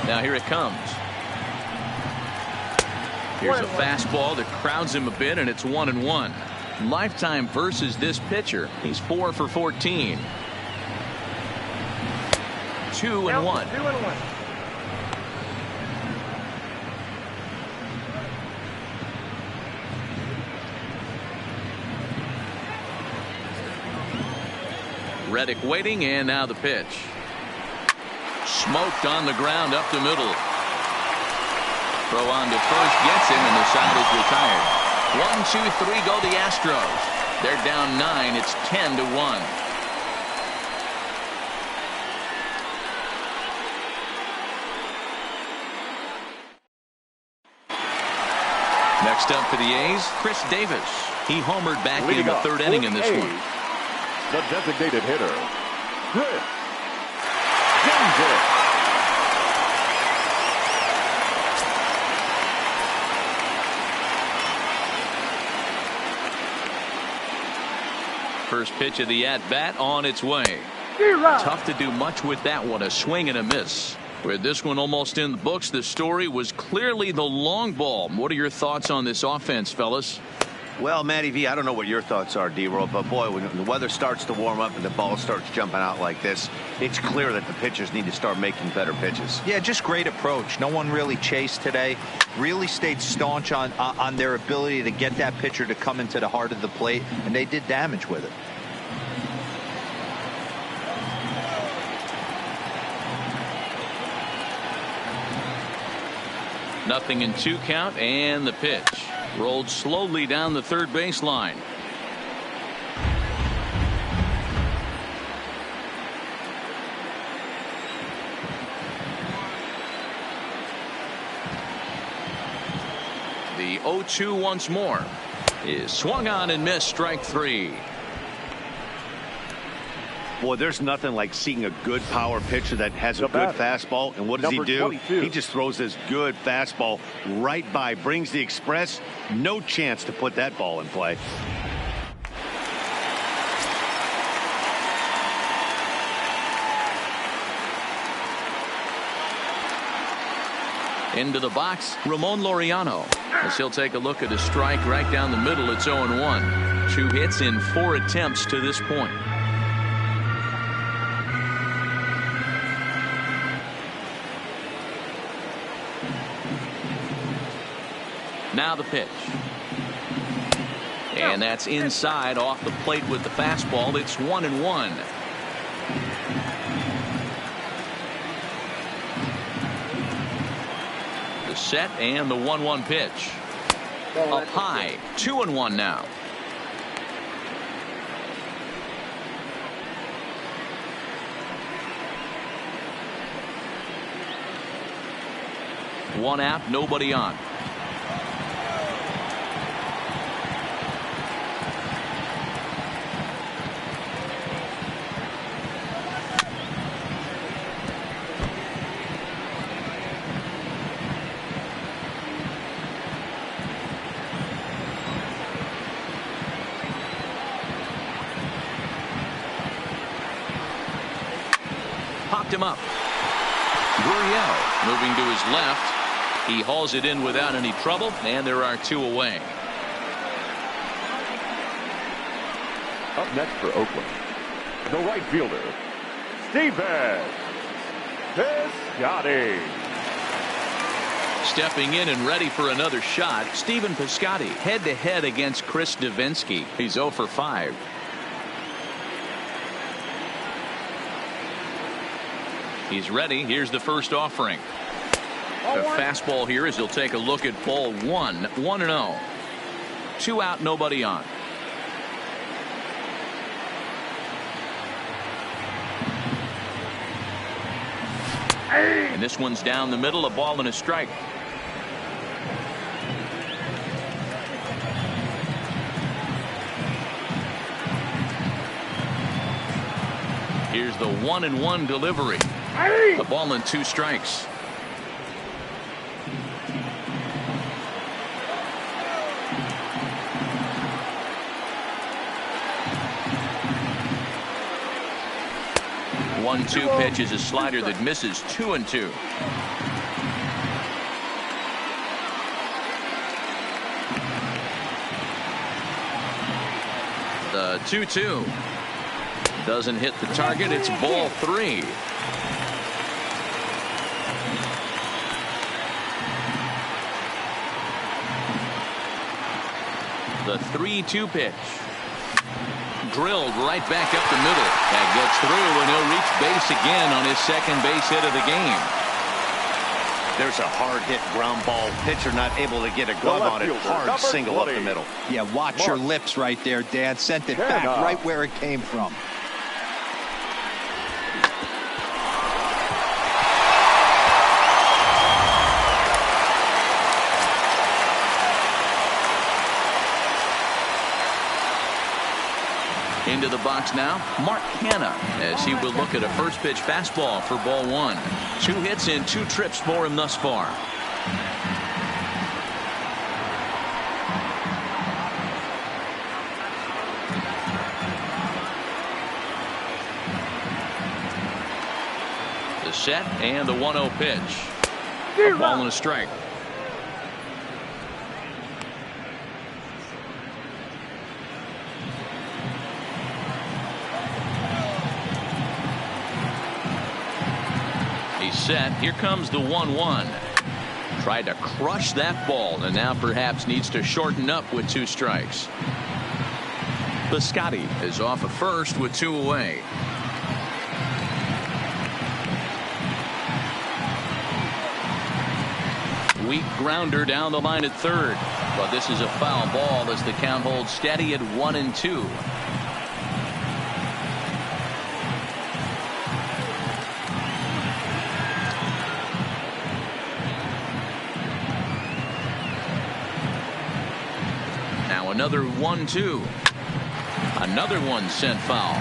Speaker 1: Now here it comes. Here's a fastball that crowds him a bit, and it's 1-1. Lifetime versus this pitcher. He's 4 for 14. 2-1. Reddick waiting, and now the pitch. Smoked on the ground up the middle. Throw on to first, gets him, and the side is retired. 1, 2, 3 go the Astros. They're down 9. It's 10-1. Next up for the A's, Chris Davis. He homered back in the 3rd inning in this one.
Speaker 3: The designated hitter, Chris Jensen.
Speaker 1: First pitch of the at-bat on its way. Tough to do much with that one. A swing and a miss. With this one almost in the books, the story was clearly the long ball. What are your thoughts on this offense, fellas?
Speaker 2: Well, Matty V, I don't know what your thoughts are, D-Roll, but boy, when the weather starts to warm up and the ball starts jumping out like this, it's clear that the pitchers need to start making better pitches.
Speaker 4: Yeah, just great approach. No one really chased today. Really stayed staunch on their ability to get that pitcher to come into the heart of the plate, and they did damage with it.
Speaker 1: Nothing in 2 count, and the pitch. Rolled slowly down the third baseline. The 0-2 once more is swung on and missed. Strike 3.
Speaker 2: Boy, there's nothing like seeing a good power pitcher that has a good fastball. And what does he do?
Speaker 3: 22.
Speaker 2: He just throws this good fastball right by, brings the express. No chance to put that ball in play.
Speaker 1: Into the box, Ramon Laureano. As he'll take a look at a strike right down the middle. It's 0-1. 2 hits in 4 attempts to this point. Now the pitch. And that's inside off the plate with the fastball. It's 1-1. The set and the 1-1 pitch. Up high. 2-1 now. One out, nobody on. Popped him up. Gurriel moving to his left. He hauls it in without any trouble, and there are 2 away.
Speaker 3: Up next for Oakland, the right fielder, Steven Piscotty.
Speaker 1: Stepping in and ready for another shot, Stephen Piscotty head-to-head against Chris Davinsky. He's 0 for 5. He's ready. Here's the first offering. The fastball here as he'll take a look at ball 1. 1-0. 2 out, nobody on. And this one's down the middle, a ball and a strike. Here's the 1-1 delivery. A ball and 2 strikes. One-two pitch is a slider that misses. 2-2. The 2-2 doesn't hit the target. It's ball 3. The 3-2 pitch. Drilled right back up the middle. That gets through, and he'll reach base again on his second base hit of the game.
Speaker 2: There's a hard hit ground ball. Pitcher not able to get a glove on it. Hard single up the middle.
Speaker 4: Yeah, watch your lips right there, Dan. Sent it back right where it came from.
Speaker 1: Into the box now, Mark Hanna, as he will look at a first pitch fastball for ball one. 2 hits and 2 trips for him thus far. The set and the 1-0 pitch. A ball and a strike. Set. Here comes the 1-1. Tried to crush that ball and now perhaps needs to shorten up with 2 strikes. Biscotti is off at first with 2 away. Weak grounder down the line at third, but this is a foul ball as the count holds steady at 1-2. Another 1-2. Another one sent foul.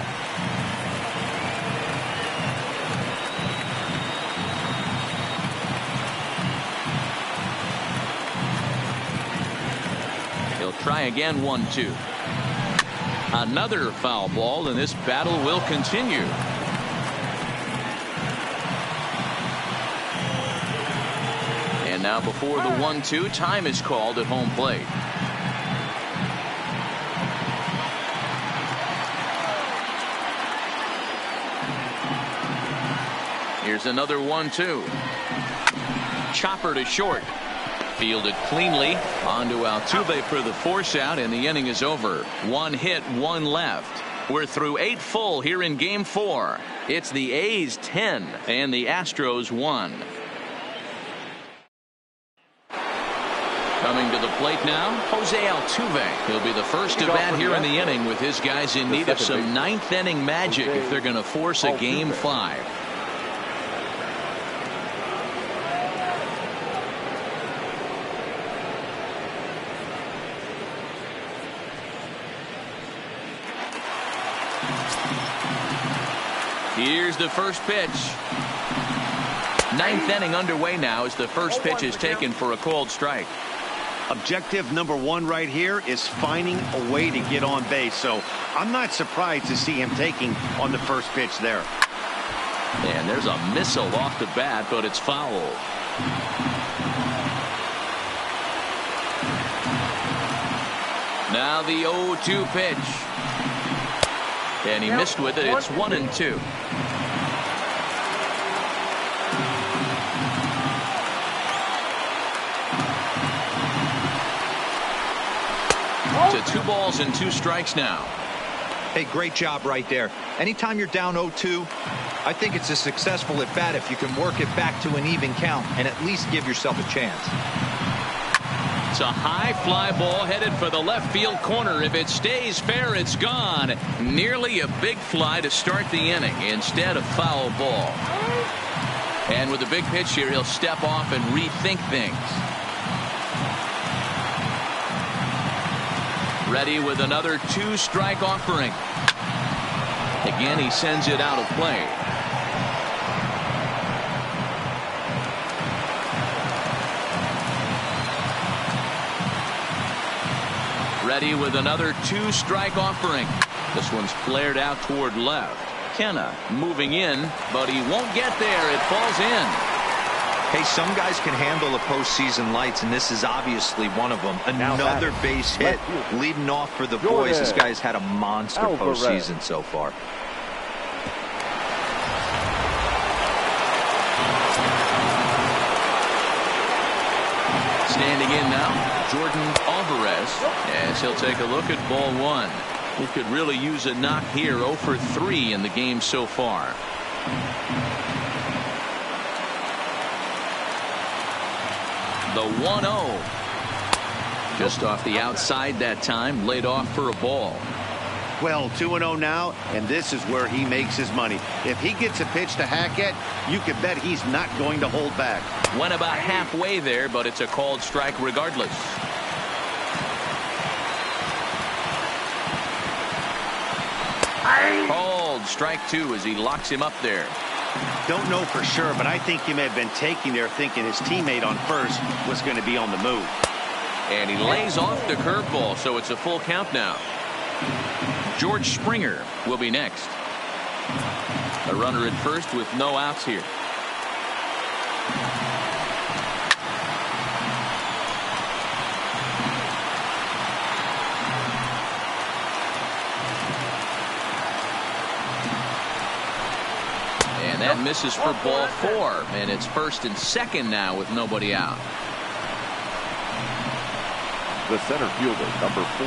Speaker 1: He'll try again. 1-2. Another foul ball, and this battle will continue. And now before the 1-2, time is called at home plate. Here's another 1-2. Chopper to short. Fielded cleanly. On to Altuve for the force out, and the inning is over. 1 hit, 1 left. We're through 8 full here in Game 4. It's the A's 10 and the Astros 1. Coming to the plate now, Jose Altuve. He'll be the first to bat here in the inning with his guys in need of some 9th inning magic if they're going to force a Game 5. Here's the first pitch. 9th inning underway now as the first pitch is taken for a called strike.
Speaker 2: Objective number 1 right here is finding a way to get on base. So I'm not surprised to see him taking on the first pitch there.
Speaker 1: And there's a missile off the bat, but it's foul. Now the 0-2 pitch. And he missed with it. It's 1-2. To 2 balls and 2 strikes now.
Speaker 4: Hey, great job right there. Anytime you're down 0-2, I think it's a successful at bat if you can work it back to an even count and at least give yourself a chance.
Speaker 1: It's a high fly ball headed for the left field corner. If it stays fair, it's gone. Nearly a big fly to start the inning instead of foul ball. And with a big pitch here, he'll step off and rethink things. Ready with another 2-strike offering. Again, he sends it out of play. Ready with another 2-strike offering. This one's flared out toward left. Kenna moving in, but he won't get there. It falls in.
Speaker 4: Hey, some guys can handle the postseason lights, and this is obviously one of them. Another base hit leading off for the boys. This guy's had a monster postseason so far.
Speaker 1: Standing in now, Jordan Alvarez, as he'll take a look at ball 1. He could really use a knock here. 0 for 3 in the game so far. The 1-0. Just off the outside that time, laid off for a ball.
Speaker 2: Well, 2-0 now, and this is where he makes his money. If he gets a pitch to hack at, you can bet he's not going to hold back.
Speaker 1: Went about halfway there, but it's a called strike regardless. Called strike 2 as he locks him up there.
Speaker 2: Don't know for sure, but I think he may have been taking there thinking his teammate on first was going to be on the move.
Speaker 1: And he lays off the curveball, so it's a full count now. George Springer will be next. A runner at first with no outs here. And that misses for ball 4, and it's first and second now with nobody out.
Speaker 3: The center fielder, number 4,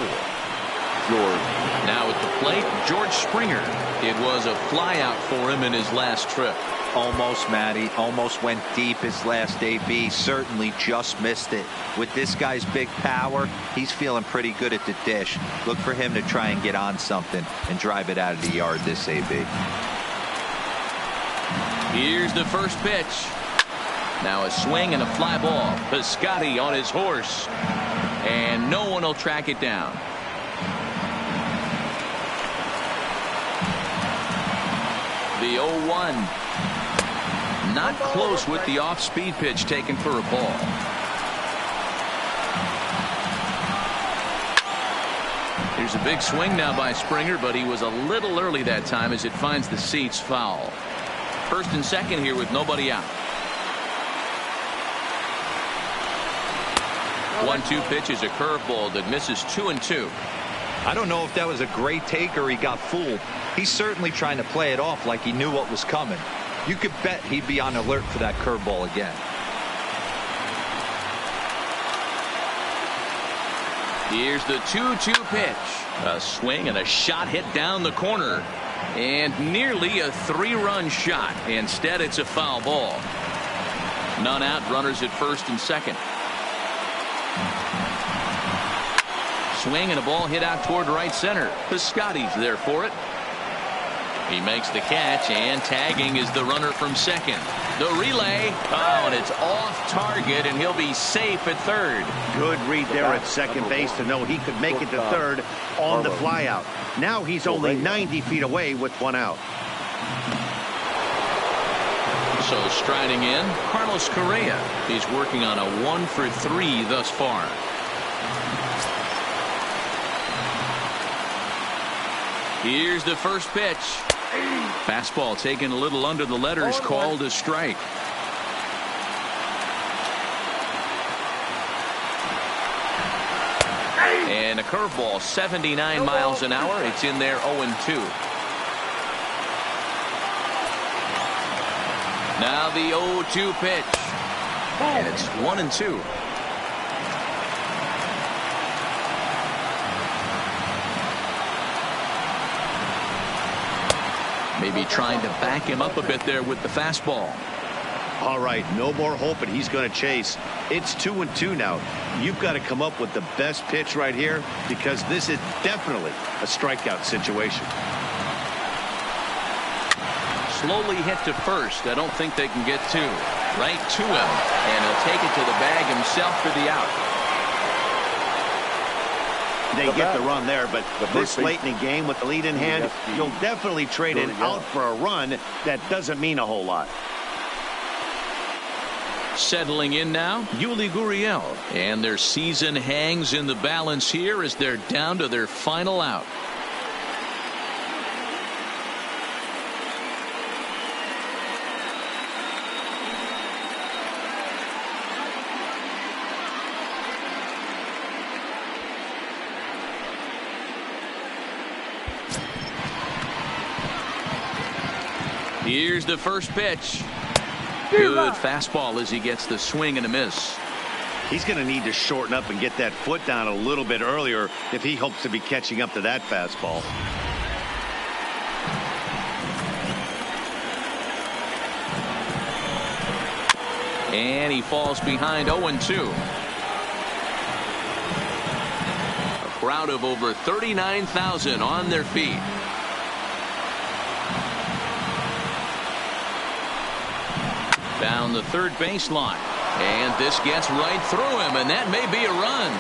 Speaker 3: George.
Speaker 1: Now at the plate, George Springer. It was a fly out for him in his last trip.
Speaker 4: Almost, Matty. Almost went deep his last AB. Certainly just missed it. With this guy's big power, he's feeling pretty good at the dish. Look for him to try and get on something and drive it out of the yard this AB.
Speaker 1: Here's the first pitch. Now a swing and a fly ball. Piscotty on his horse. And no one will track it down. The 0-1. Not close with the off-speed pitch taken for a ball. Here's a big swing now by Springer, but he was a little early that time as it finds the seats foul. First and second here with nobody out. 1-2 pitch is a curveball that misses 2-2.
Speaker 4: I don't know if that was a great take or he got fooled. He's certainly trying to play it off like he knew what was coming. You could bet he'd be on alert for that curveball again.
Speaker 1: Here's the 2-2 pitch. A swing and a shot hit down the corner. And nearly a 3-run shot. Instead, it's a foul ball. None out, runners at first and second. Swing and a ball hit out toward right center. Piscotty's there for it. He makes the catch, and tagging is the runner from second. The relay. Oh, and it's off target, and he'll be safe at third.
Speaker 2: Good read there at second base to know he could make it to third on the flyout. Now he's only 90 feet away with 1 out.
Speaker 1: So striding in, Carlos Correa. He's working on a 1-for-3 thus far. Here's the first pitch. Fastball taken a little under the letters, called a strike. And a curveball, 79 miles an hour. It's in there, 0-2. Now the 0-2 pitch. And it's 1-2. Maybe trying to back him up a bit there with the fastball.
Speaker 2: All right, no more hoping he's going to chase. It's 2-2 now. You've got to come up with the best pitch right here because this is definitely a strikeout situation.
Speaker 1: Slowly hit to first. I don't think they can get to. Right to him. And he'll take it to the bag himself for the out.
Speaker 2: They get the run there, but this late in the game with the lead in hand, you'll definitely trade an out for a run. That doesn't mean a whole lot.
Speaker 1: Settling in now, Yuli Gurriel. And their season hangs in the balance here as they're down to their final out. Here's the first pitch. Good fastball as he gets the swing and a miss.
Speaker 2: He's going to need to shorten up and get that foot down a little bit earlier if he hopes to be catching up to that fastball.
Speaker 1: And he falls behind 0-2. A crowd of over 39,000 on their feet. Down the third baseline. And this gets right through him, and that may be a run.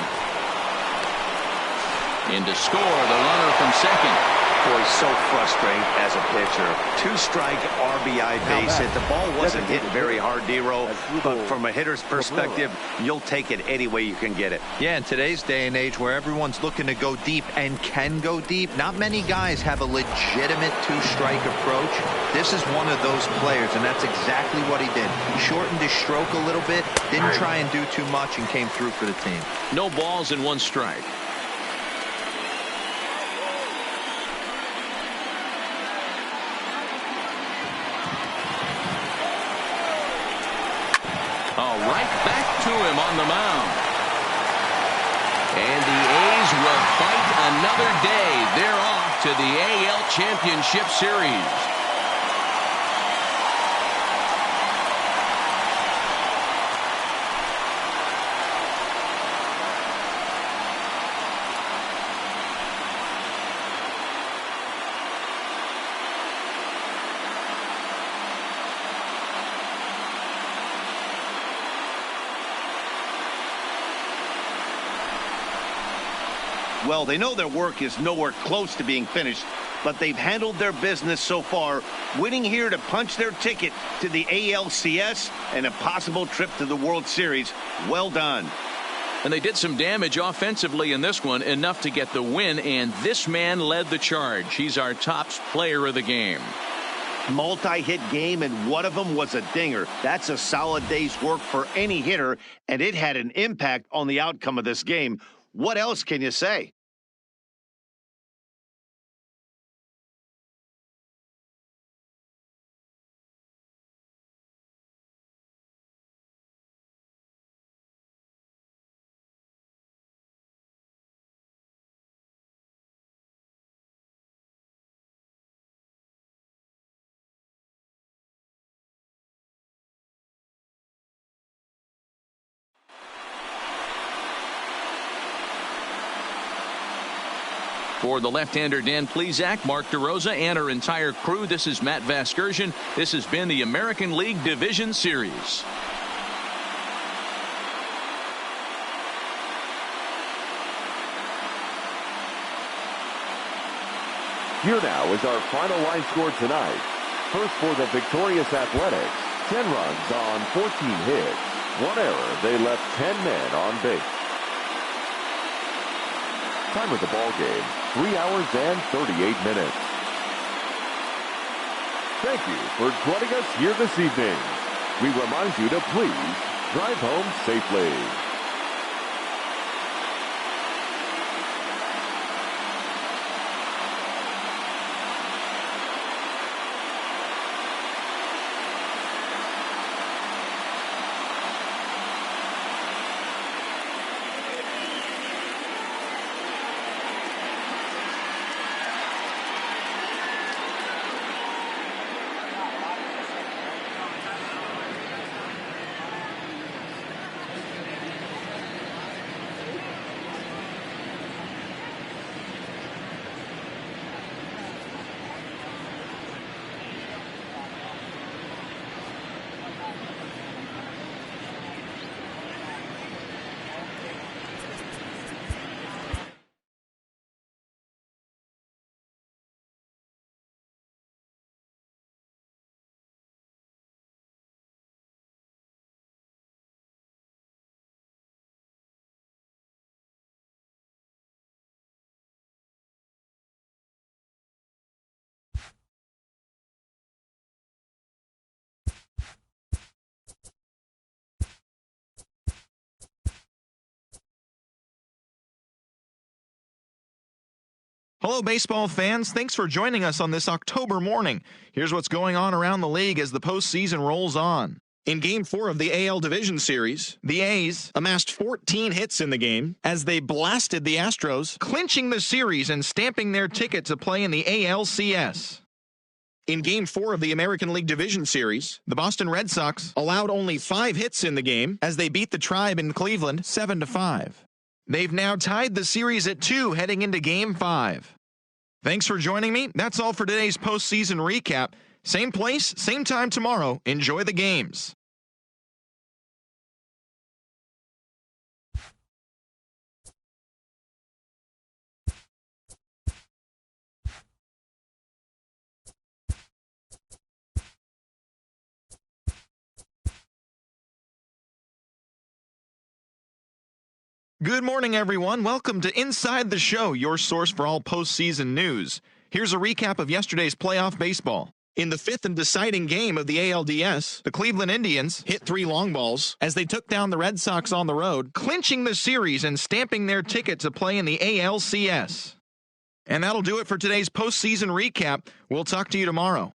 Speaker 1: And to score, the runner from second.
Speaker 2: Boy, so frustrating as a pitcher. 2-strike RBI base hit. The ball wasn't hit very hard, D-Row, but from a hitter's perspective, you'll take it any way you can get it.
Speaker 4: Yeah, in today's day and age where everyone's looking to go deep and can go deep, not many guys have a legitimate 2-strike approach. This is one of those players, and that's exactly what he did. Shortened his stroke a little bit, didn't try and do too much, and came through for the team.
Speaker 1: No balls and 1 strike. Right back to him on the mound. And the A's will fight another day. They're off to the AL Championship Series.
Speaker 2: Well, they know their work is nowhere close to being finished, but they've handled their business so far, winning here to punch their ticket to the ALCS and a possible trip to the World Series. Well done.
Speaker 1: And they did some damage offensively in this one, enough to get the win, and this man led the charge. He's our top player of the game.
Speaker 2: Multi-hit game, and one of them was a dinger. That's a solid day's work for any hitter, and it had an impact on the outcome of this game. What else can you say?
Speaker 1: For the left-hander Dan Plesac, Mark DeRosa, and our entire crew, this is Matt Vasgersian. This has been the American League Division Series.
Speaker 3: Here now is our final line score tonight. First for the victorious Athletics, 10 runs on 14 hits. 1 error, they left 10 men on base. Time of the ball game, 3 hours and 38 minutes. Thank you for joining us here this evening. We remind you to please drive home safely.
Speaker 6: Hello, baseball fans. Thanks for joining us on this October morning. Here's what's going on around the league as the postseason rolls on. In Game 4 of the AL Division Series, the A's amassed 14 hits in the game as they blasted the Astros, clinching the series and stamping their ticket to play in the ALCS. In Game 4 of the American League Division Series, the Boston Red Sox allowed only 5 hits in the game as they beat the Tribe in Cleveland 7-5. They've now tied the series at 2 heading into Game 5. Thanks for joining me. That's all for today's postseason recap. Same place, same time tomorrow. Enjoy the games. Good morning, everyone. Welcome to Inside the Show, your source for all postseason news. Here's a recap of yesterday's playoff baseball. In the fifth and deciding game of the ALDS, the Cleveland Indians hit 3 long balls as they took down the Red Sox on the road, clinching the series and stamping their ticket to play in the ALCS. And that'll do it for today's postseason recap. We'll talk to you tomorrow.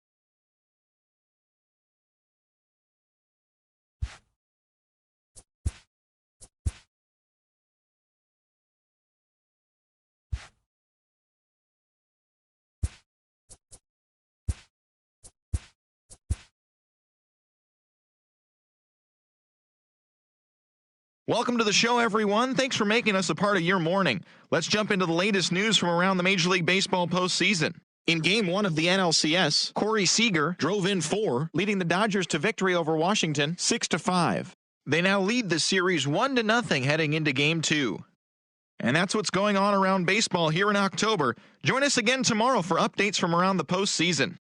Speaker 6: Welcome to the show, everyone. Thanks for making us a part of your morning. Let's jump into the latest news from around the Major League Baseball postseason. In Game 1 of the NLCS, Corey Seager drove in 4, leading the Dodgers to victory over Washington 6-5. They now lead the series 1-0 heading into Game 2. And that's what's going on around baseball here in October. Join us again tomorrow for updates from around the postseason.